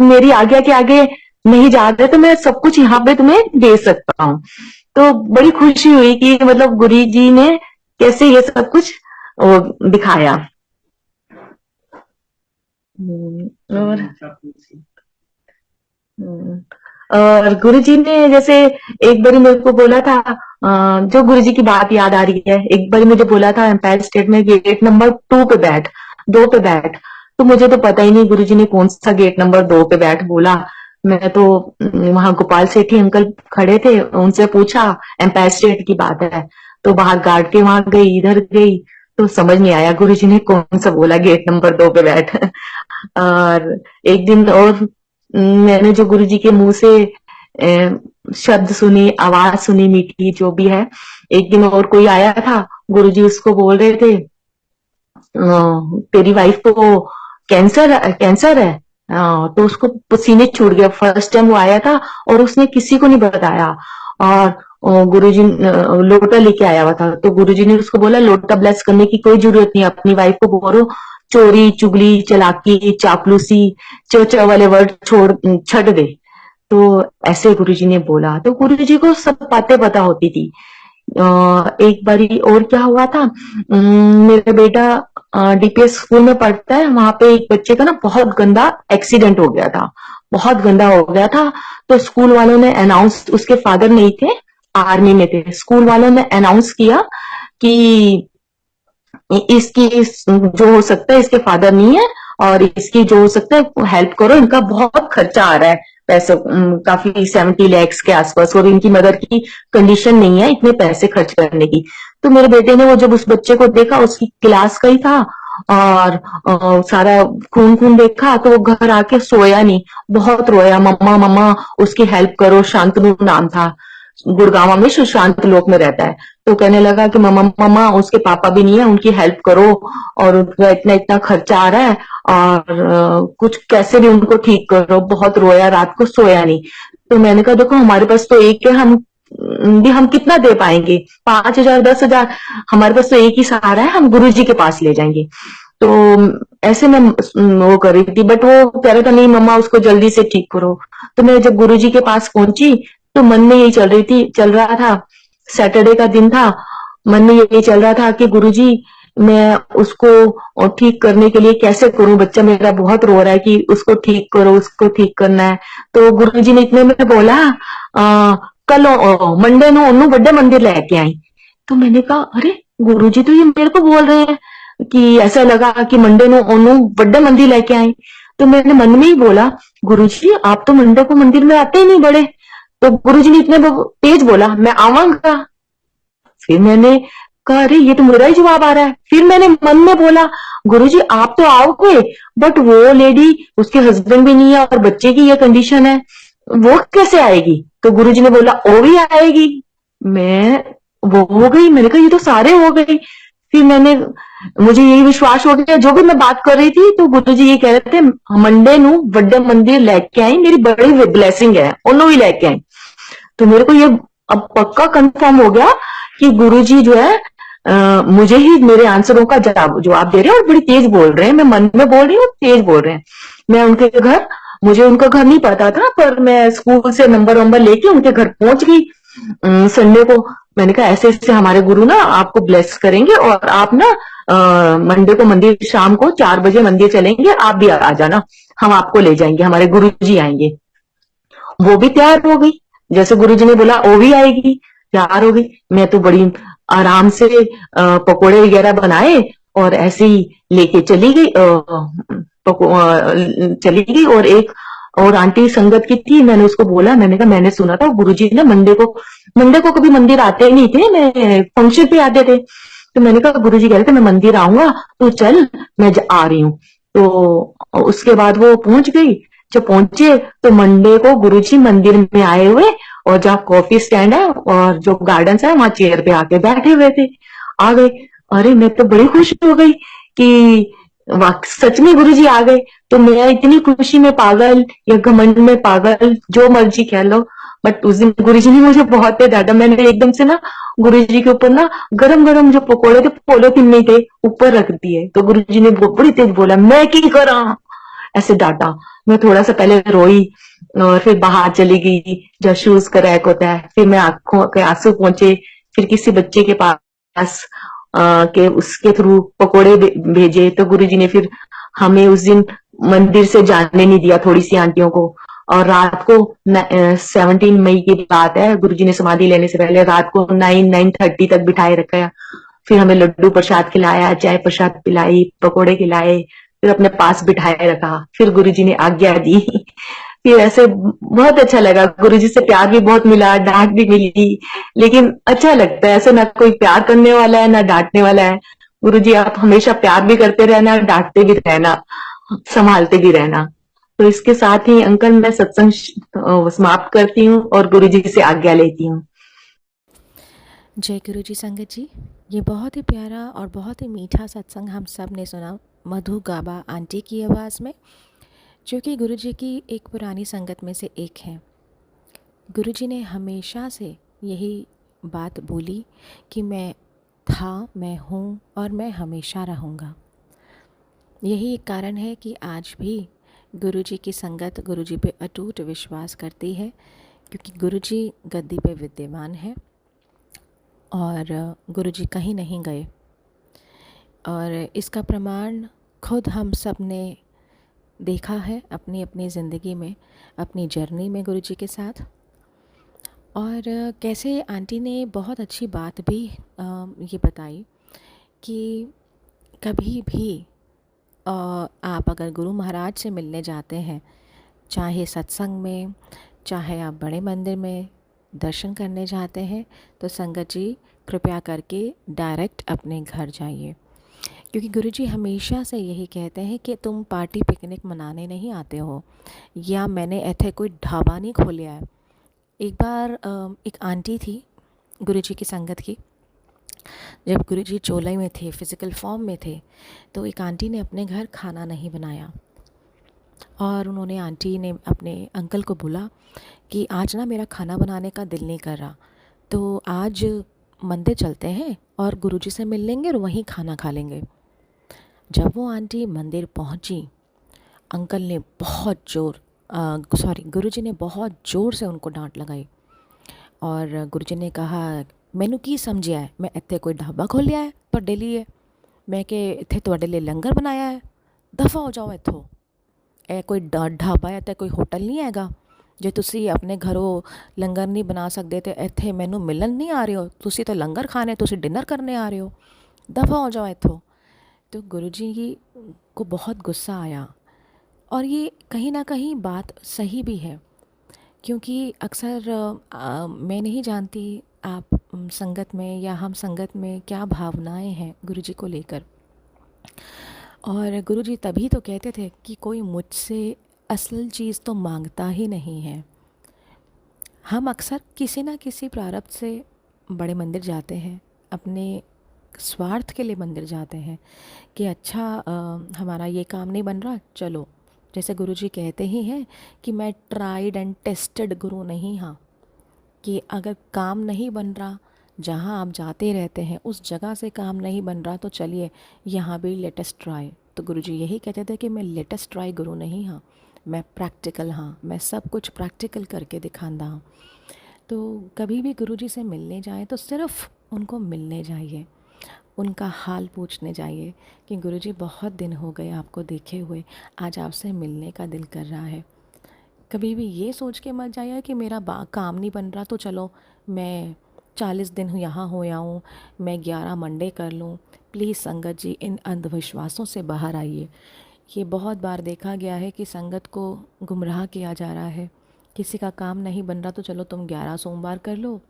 Speaker 2: मेरी आज्ञा के आगे नहीं जा रहे तो मैं सब कुछ यहाँ पे तुम्हें दे सकता हूँ। तो बड़ी खुशी हुई कि मतलब गुरु जी ने कैसे ये सब कुछ वो दिखाया। और और गुरुजी ने जैसे एक बारी मेरे को बोला था, जो गुरुजी की बात याद आ रही है, एक बारी मुझे बोला था एम्पायर स्टेट में गेट नंबर 2 पे बैठ, 2 पे बैठ। तो मुझे तो पता ही नहीं गुरुजी ने कौन सा गेट नंबर 2 पे बैठ बोला। मैं तो वहां गोपाल सेठी अंकल खड़े थे, उनसे पूछा एम्पायर स्टेट की बात है, तो बाहर गार्ड के वहां गई, इधर गई, तो समझ नहीं आया गुरुजी ने कौन सा बोला गेट नंबर 2 पे बैठ। और एक दिन और मैंने जो गुरुजी के मुंह से शब्द सुनी, आवाज सुनी मीठी जो भी है। एक दिन और कोई आया था, गुरुजी उसको बोल रहे थे तेरी वाइफ को कैंसर कैंसर है। तो उसको पसीने छूट गया, फर्स्ट टाइम वो आया था और उसने किसी को नहीं बताया। और गुरुजी लोटा लेके आया हुआ था, तो गुरुजी ने उसको बोला लोटा ब्लेस करने की कोई जरूरत नहीं, अपनी वाइफ को बोलो चोरी चुगली चालाकी चापलूसी च वाले वर्ड छोड़ छट दे। तो ऐसे गुरुजी ने बोला, तो गुरुजी को सब बातें पता होती थी। एक बारी और क्या हुआ था, मेरा बेटा डीपीएस स्कूल में पढ़ता है, वहां पे एक बच्चे का ना बहुत गंदा एक्सीडेंट हो गया था, बहुत गंदा हो गया था। तो स्कूल वालों ने अनाउंस, उसके फादर नहीं थे, आर्मी में थे, स्कूल वालों ने अनाउंस किया कि इसकी जो हो सकता है इसके फादर नहीं है, और इसकी जो हो सकता है हेल्प करो, इनका बहुत खर्चा आ रहा है पैसे, काफी 70 lakhs के आसपास, और इनकी मदर की कंडीशन नहीं है इतने पैसे खर्च करने की। तो मेरे बेटे ने वो जब उस बच्चे को देखा, उसकी क्लास का ही था, और सारा खून खून देखा, तो वो घर आके सोया नहीं, बहुत रोया, मम्मा मम्मा उसकी हेल्प करो। शांतनु नाम था, गुड़गांव में सुशांत लोक में रहता है। तो कहने लगा कि मम्मा मम्मा उसके पापा भी नहीं है, उनकी हेल्प करो, और उनका इतना इतना खर्चा आ रहा है, और कुछ कैसे भी उनको ठीक करो। बहुत रोया, रात को सोया नहीं। तो मैंने कहा देखो हमारे पास तो एक है, हम कितना दे पाएंगे, 5,000 10,000, हमारे पास तो एक ही सहारा है, हम गुरुजी के पास ले जाएंगे। तो ऐसे में वो कर रही थी, बट वो कह रहा था नहीं मम्मा उसको जल्दी से ठीक करो। तो मैं जब गुरुजी के पास पहुंची, तो मन में यही चल रहा था, सैटरडे का दिन था, मन में यही चल रहा था कि गुरुजी मैं उसको ठीक करने के लिए कैसे करूं, बच्चा मेरा बहुत रो रहा है कि उसको ठीक करो, उसको ठीक करना है। तो गुरुजी ने इतने में बोला कल मंडे नो ओनू बड़े मंदिर लेके आई। तो मैंने कहा अरे गुरुजी तो ये मेरे को बोल रहे हैं कि ऐसा लगा कि मंडे नो ओनू बड़े मंदिर लेके आए। तो मैंने मन में ही बोला गुरुजी आप तो मंडे को मंदिर में आते ही नहीं बड़े। तो गुरुजी ने इतने तेज बोला मैं आवांगा। फिर मैंने कहा अरे ये तो मेरा ही जवाब आ रहा है। फिर मैंने मन में बोला गुरुजी आप तो आओगे, बट वो लेडी उसके हस्बैंड भी नहीं है और बच्चे की ये कंडीशन है, वो कैसे आएगी। तो गुरुजी ने बोला वो भी आएगी। मैं वो हो गई, मैंने कहा ये तो सारे हो गई। फिर मुझे यही विश्वास हो गया, जो भी मैं बात कर रही थी तो गुरुजी ये कह रहे थे मंडे नु बड़े मंदिर लेके आई, मेरी बड़ी ब्लेसिंग है, उन्होंने ही लेके आई। तो मेरे को ये अब पक्का कंफर्म हो गया कि गुरुजी जो है मुझे ही मेरे आंसरों का जवाब दे रहे हैं, और बड़ी तेज बोल रहे हैं। मैं मन में बोल रही हूँ, तेज बोल रहे हैं। मैं उनके घर, मुझे उनका घर नहीं पता था, पर मैं स्कूल से नंबर वंबर लेके उनके घर पहुंच गई संडे को। मैंने कहा ऐसे ऐसे हमारे गुरु ना आपको ब्लेस करेंगे, और आप ना मंडे को मंदिर, शाम को 4 बजे मंदिर चलेंगे, आप भी आ जाना, हम आपको ले जाएंगे, हमारे गुरु जी आएंगे। वो भी तैयार हो गई, जैसे गुरुजी ने बोला वो भी आएगी, तैयार हो गई। मैं तो बड़ी आराम से पकोड़े वगैरह बनाए और ऐसे ही लेके चली गई, चली गई। और एक और आंटी संगत की थी, मैंने उसको बोला, मैंने कहा मैंने सुना था गुरुजी ने मंडे को कभी मंदिर आते ही नहीं थे, मैं फंक्शन पे आते थे। तो मैंने कहा गुरुजी कह रहे थे मैं मंदिर आऊंगा, तो चल मैं आ रही हूँ। तो उसके बाद वो पहुंच गई। जब पहुंचे तो मंडे को गुरुजी मंदिर में आए हुए, और जहाँ कॉफी स्टैंड है और जो गार्डन है वहां चेयर पे आके बैठे हुए थे, आ गए। अरे मैं तो बड़ी खुश हो गई कि सच में गुरुजी आ गए। तो मैं इतनी खुशी में पागल या घमंड में पागल, जो मर्जी कह लो, बट उस दिन गुरुजी ने मुझे बहुत डांटा। मैंने एकदम से ना गुरुजी के ऊपर ना गरम गरम जो पकोड़े थे, पोलोथीन में थे, ऊपर रख दिए। तो गुरुजी ने बड़ी तेज बोला मैं की करा, ऐसे डांटा। मैं थोड़ा सा पहले रोई और फिर बाहर चली गई जब शूज का रैक होता है। फिर मैं आंखों के आंसू पहुंचे। फिर किसी बच्चे के पास के उसके थ्रू पकोड़े भेजे तो गुरुजी ने फिर हमें उस दिन मंदिर से जाने नहीं दिया, थोड़ी सी आंटियों को। और रात को 17 मई की बात है, गुरुजी ने समाधि लेने से पहले रात को 9-9:30 तक बिठाए रखा। फिर हमें लड्डू प्रसाद खिलाया, चाय प्रसाद पिलाई, पकोड़े खिलाए, फिर अपने पास बिठाए रखा। फिर गुरुजी ने आज्ञा दी। फिर ऐसे बहुत अच्छा लगा। गुरुजी से प्यार भी बहुत मिला, डांट भी मिली, लेकिन अच्छा लगता है। ऐसे ना कोई प्यार करने वाला है ना डांटने वाला है। गुरुजी आप हमेशा प्यार भी करते रहना, डांटते भी रहना, संभालते भी रहना। तो इसके साथ ही अंकल मैं सत्संग समाप्त करती हूँ और गुरुजी से आज्ञा लेती हूँ।
Speaker 1: जय गुरु जी संगत जी। ये बहुत ही प्यारा और बहुत ही मीठा सत्संग हम सब ने सुना मधु गाबा आंटी की आवाज़ में, जो कि गुरु जी की एक पुरानी संगत में से एक है। गुरु जी ने हमेशा से यही बात बोली कि मैं था, मैं हूँ और मैं हमेशा रहूँगा। यही एक कारण है कि आज भी गुरु जी की संगत गुरु जी पे अटूट विश्वास करती है, क्योंकि गुरु जी गद्दी पे विद्यमान है और गुरु जी कहीं नहीं गए। और इसका प्रमाण खुद हम सब ने देखा है अपनी अपनी ज़िंदगी में, अपनी जर्नी में गुरु जी के साथ। और कैसे आंटी ने बहुत अच्छी बात भी ये बताई कि कभी भी आप अगर गुरु महाराज से मिलने जाते हैं, चाहे सत्संग में, चाहे आप बड़े मंदिर में दर्शन करने जाते हैं, तो संगत जी कृपया करके डायरेक्ट अपने घर जाइए। क्योंकि गुरुजी हमेशा से यही कहते हैं कि तुम पार्टी पिकनिक मनाने नहीं आते हो, या मैंने ऐसे कोई ढाबा नहीं खोलिया है। एक बार एक आंटी थी गुरुजी की संगत की, जब गुरुजी चोलई में थे, फिज़िकल फॉर्म में थे, तो एक आंटी ने अपने घर खाना नहीं बनाया और उन्होंने आंटी ने अपने अंकल को बोला कि आज ना मेरा खाना बनाने का दिल नहीं कर रहा, तो आज मंदिर चलते हैं और गुरुजी से मिल लेंगे और वहीं खाना खा लेंगे। जब वो आंटी मंदिर पहुंची, अंकल ने बहुत गुरुजी ने बहुत ज़ोर से उनको डांट लगाई और गुरुजी ने कहा, मैनू की समझिया है, मैं इत्थे कोई ढाबा खोलिया है तुहाडे लिए, मैं कि इत्थे तुहाडे लिए लंगर बनाया है, दफ़ा हो जाओ इत्थों। ए कोई ढाबा है तो कोई होटल नहीं हैगा, जे तुसी अपने घरों लंगर नहीं बना सकते तो इत्थे मैनू मिलन नहीं आ रहे हो, तुसी तो लंगर खाने, तुसी डिनर करने आ रहे हो, दफ़ा हो जाओ इत्थों। तो गुरुजी को बहुत गुस्सा आया और ये कहीं ना कहीं बात सही भी है, क्योंकि अक्सर मैं नहीं जानती आप संगत में या हम संगत में क्या भावनाएं हैं गुरुजी को लेकर। और गुरुजी तभी तो कहते थे कि कोई मुझसे असल चीज़ तो मांगता ही नहीं है। हम अक्सर किसी ना किसी प्रारब्ध से बड़े मंदिर जाते हैं, अपने स्वार्थ के लिए मंदिर जाते हैं कि अच्छा हमारा ये काम नहीं बन रहा, चलो, जैसे गुरुजी कहते ही हैं कि मैं ट्राइड एंड टेस्टेड गुरु नहीं हाँ, कि अगर काम नहीं बन रहा, जहाँ आप जाते रहते हैं उस जगह से काम नहीं बन रहा, तो चलिए यहाँ भी लेटेस्ट ट्राई। तो गुरुजी यही कहते थे कि मैं लेटेस्ट ट्राई गुरु नहीं हाँ, मैं प्रैक्टिकल हाँ, मैं सब कुछ प्रैक्टिकल करके दिखांदा हाँ। तो कभी भी गुरुजी से मिलने जाएं तो सिर्फ़ उनको मिलने जाइए, उनका हाल पूछने जाइए कि गुरुजी बहुत दिन हो गए आपको देखे हुए, आज आपसे मिलने का दिल कर रहा है। कभी भी ये सोच के मत जाइए कि मेरा काम नहीं बन रहा तो चलो मैं 40 दिन यहाँ हो आऊँ, मैं 11 मंडे कर लूँ। प्लीज़ संगत जी इन अंधविश्वासों से बाहर आइए। ये बहुत बार देखा गया है कि संगत को गुमराह किया जा रहा है। किसी का काम नहीं बन रहा तो चलो तुम 11 सोमवार कर लो,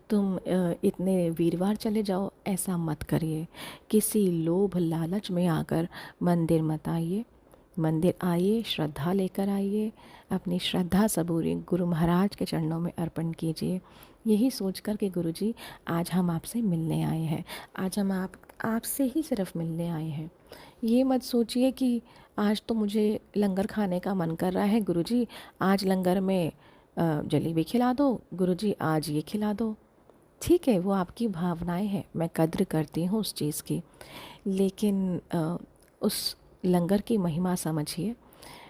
Speaker 1: तुम इतने वीरवार चले जाओ। ऐसा मत करिए, किसी लोभ लालच में आकर मंदिर मत आइए। मंदिर आइए, श्रद्धा लेकर आइए, अपनी श्रद्धा सबूरी गुरु महाराज के चरणों में अर्पण कीजिए, यही सोचकर कि गुरुजी आज हम आपसे मिलने आए हैं, आज हम आपसे ही सिर्फ मिलने आए हैं। ये मत सोचिए कि आज तो मुझे लंगर खाने का मन कर रहा है, गुरुजी आज लंगर में जलेबी खिला दो, गुरुजी आज ये खिला दो। ठीक है, वो आपकी भावनाएं हैं, मैं कद्र करती हूँ उस चीज़ की, लेकिन उस लंगर की महिमा समझिए।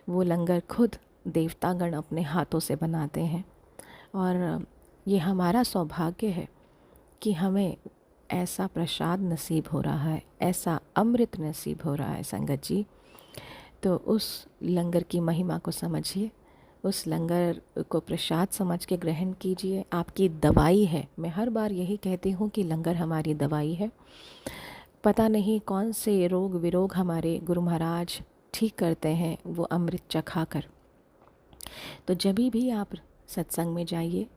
Speaker 1: वो लंगर खुद देवतागण अपने हाथों से बनाते हैं, और ये हमारा सौभाग्य है कि हमें ऐसा प्रसाद नसीब हो रहा है, ऐसा अमृत नसीब हो रहा है संगत जी। तो उस लंगर की महिमा को समझिए, उस लंगर को प्रसाद समझ के ग्रहण कीजिए। आपकी दवाई है। मैं हर बार यही कहती हूँ कि लंगर हमारी दवाई है। पता नहीं कौन से रोग विरोग हमारे गुरु महाराज ठीक करते हैं वो अमृत चखा कर। तो जब भी आप सत्संग में जाइए,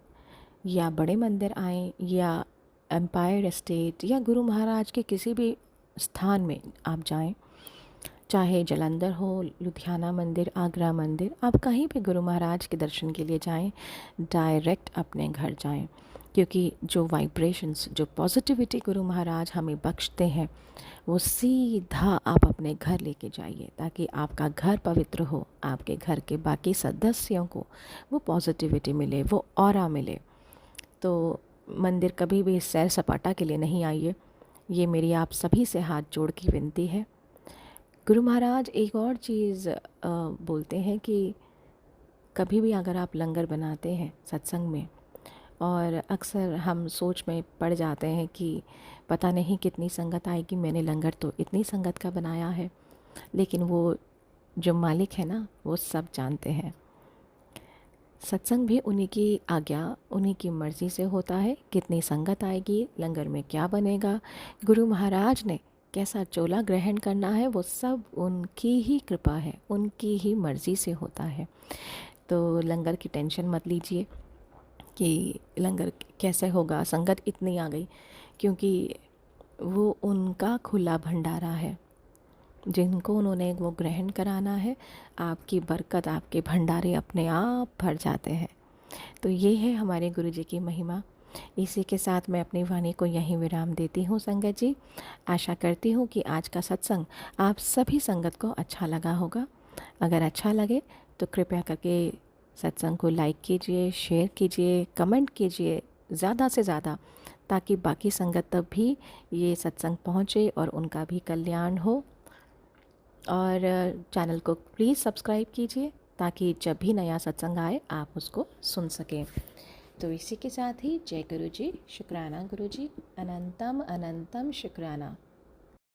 Speaker 1: या बड़े मंदिर आएँ, या एम्पायर एस्टेट, या गुरु महाराज के किसी भी स्थान में आप जाएं, चाहे जलंधर हो, लुधियाना मंदिर, आगरा मंदिर, आप कहीं भी गुरु महाराज के दर्शन के लिए जाएं, डायरेक्ट अपने घर जाएं। क्योंकि जो वाइब्रेशंस, जो पॉजिटिविटी गुरु महाराज हमें बख्शते हैं, वो सीधा आप अपने घर लेके जाइए, ताकि आपका घर पवित्र हो, आपके घर के बाकी सदस्यों को वो पॉजिटिविटी मिले, वो ऑरा मिले। तो मंदिर कभी भी सैर सपाटा के लिए नहीं आइए, ये मेरी आप सभी से हाथ जोड़ की विनती है। गुरु महाराज एक और चीज़ बोलते हैं कि कभी भी अगर आप लंगर बनाते हैं सत्संग में, और अक्सर हम सोच में पड़ जाते हैं कि पता नहीं कितनी संगत आएगी, मैंने लंगर तो इतनी संगत का बनाया है, लेकिन वो जो मालिक है ना, वो सब जानते हैं। सत्संग भी उन्हीं की आज्ञा, उन्हीं की मर्ज़ी से होता है, कितनी संगत आएगी, लंगर में क्या बनेगा, गुरु महाराज ने कैसा चोला ग्रहण करना है, वो सब उनकी ही कृपा है, उनकी ही मर्ज़ी से होता है। तो लंगर की टेंशन मत लीजिए कि लंगर कैसे होगा, संगत इतनी आ गई, क्योंकि वो उनका खुला भंडारा है, जिनको उन्होंने वो ग्रहण कराना है। आपकी बरकत, आपके भंडारे अपने आप भर जाते हैं। तो ये है हमारे गुरु जी की महिमा। इसी के साथ मैं अपनी वाणी को यहीं विराम देती हूँ संगत जी। आशा करती हूँ कि आज का सत्संग आप सभी संगत को अच्छा लगा होगा। अगर अच्छा लगे तो कृपया करके सत्संग को लाइक कीजिए, शेयर कीजिए, कमेंट कीजिए ज़्यादा से ज़्यादा, ताकि बाकी संगत तक भी ये सत्संग पहुँचे और उनका भी कल्याण हो। और चैनल को प्लीज़ सब्सक्राइब कीजिए, ताकि जब भी नया सत्संग आए आप उसको सुन सकें। तो इसी के साथ ही जय गुरु जी, शुक्राना गुरु जी, अनंतम अनंतम शुक्राना।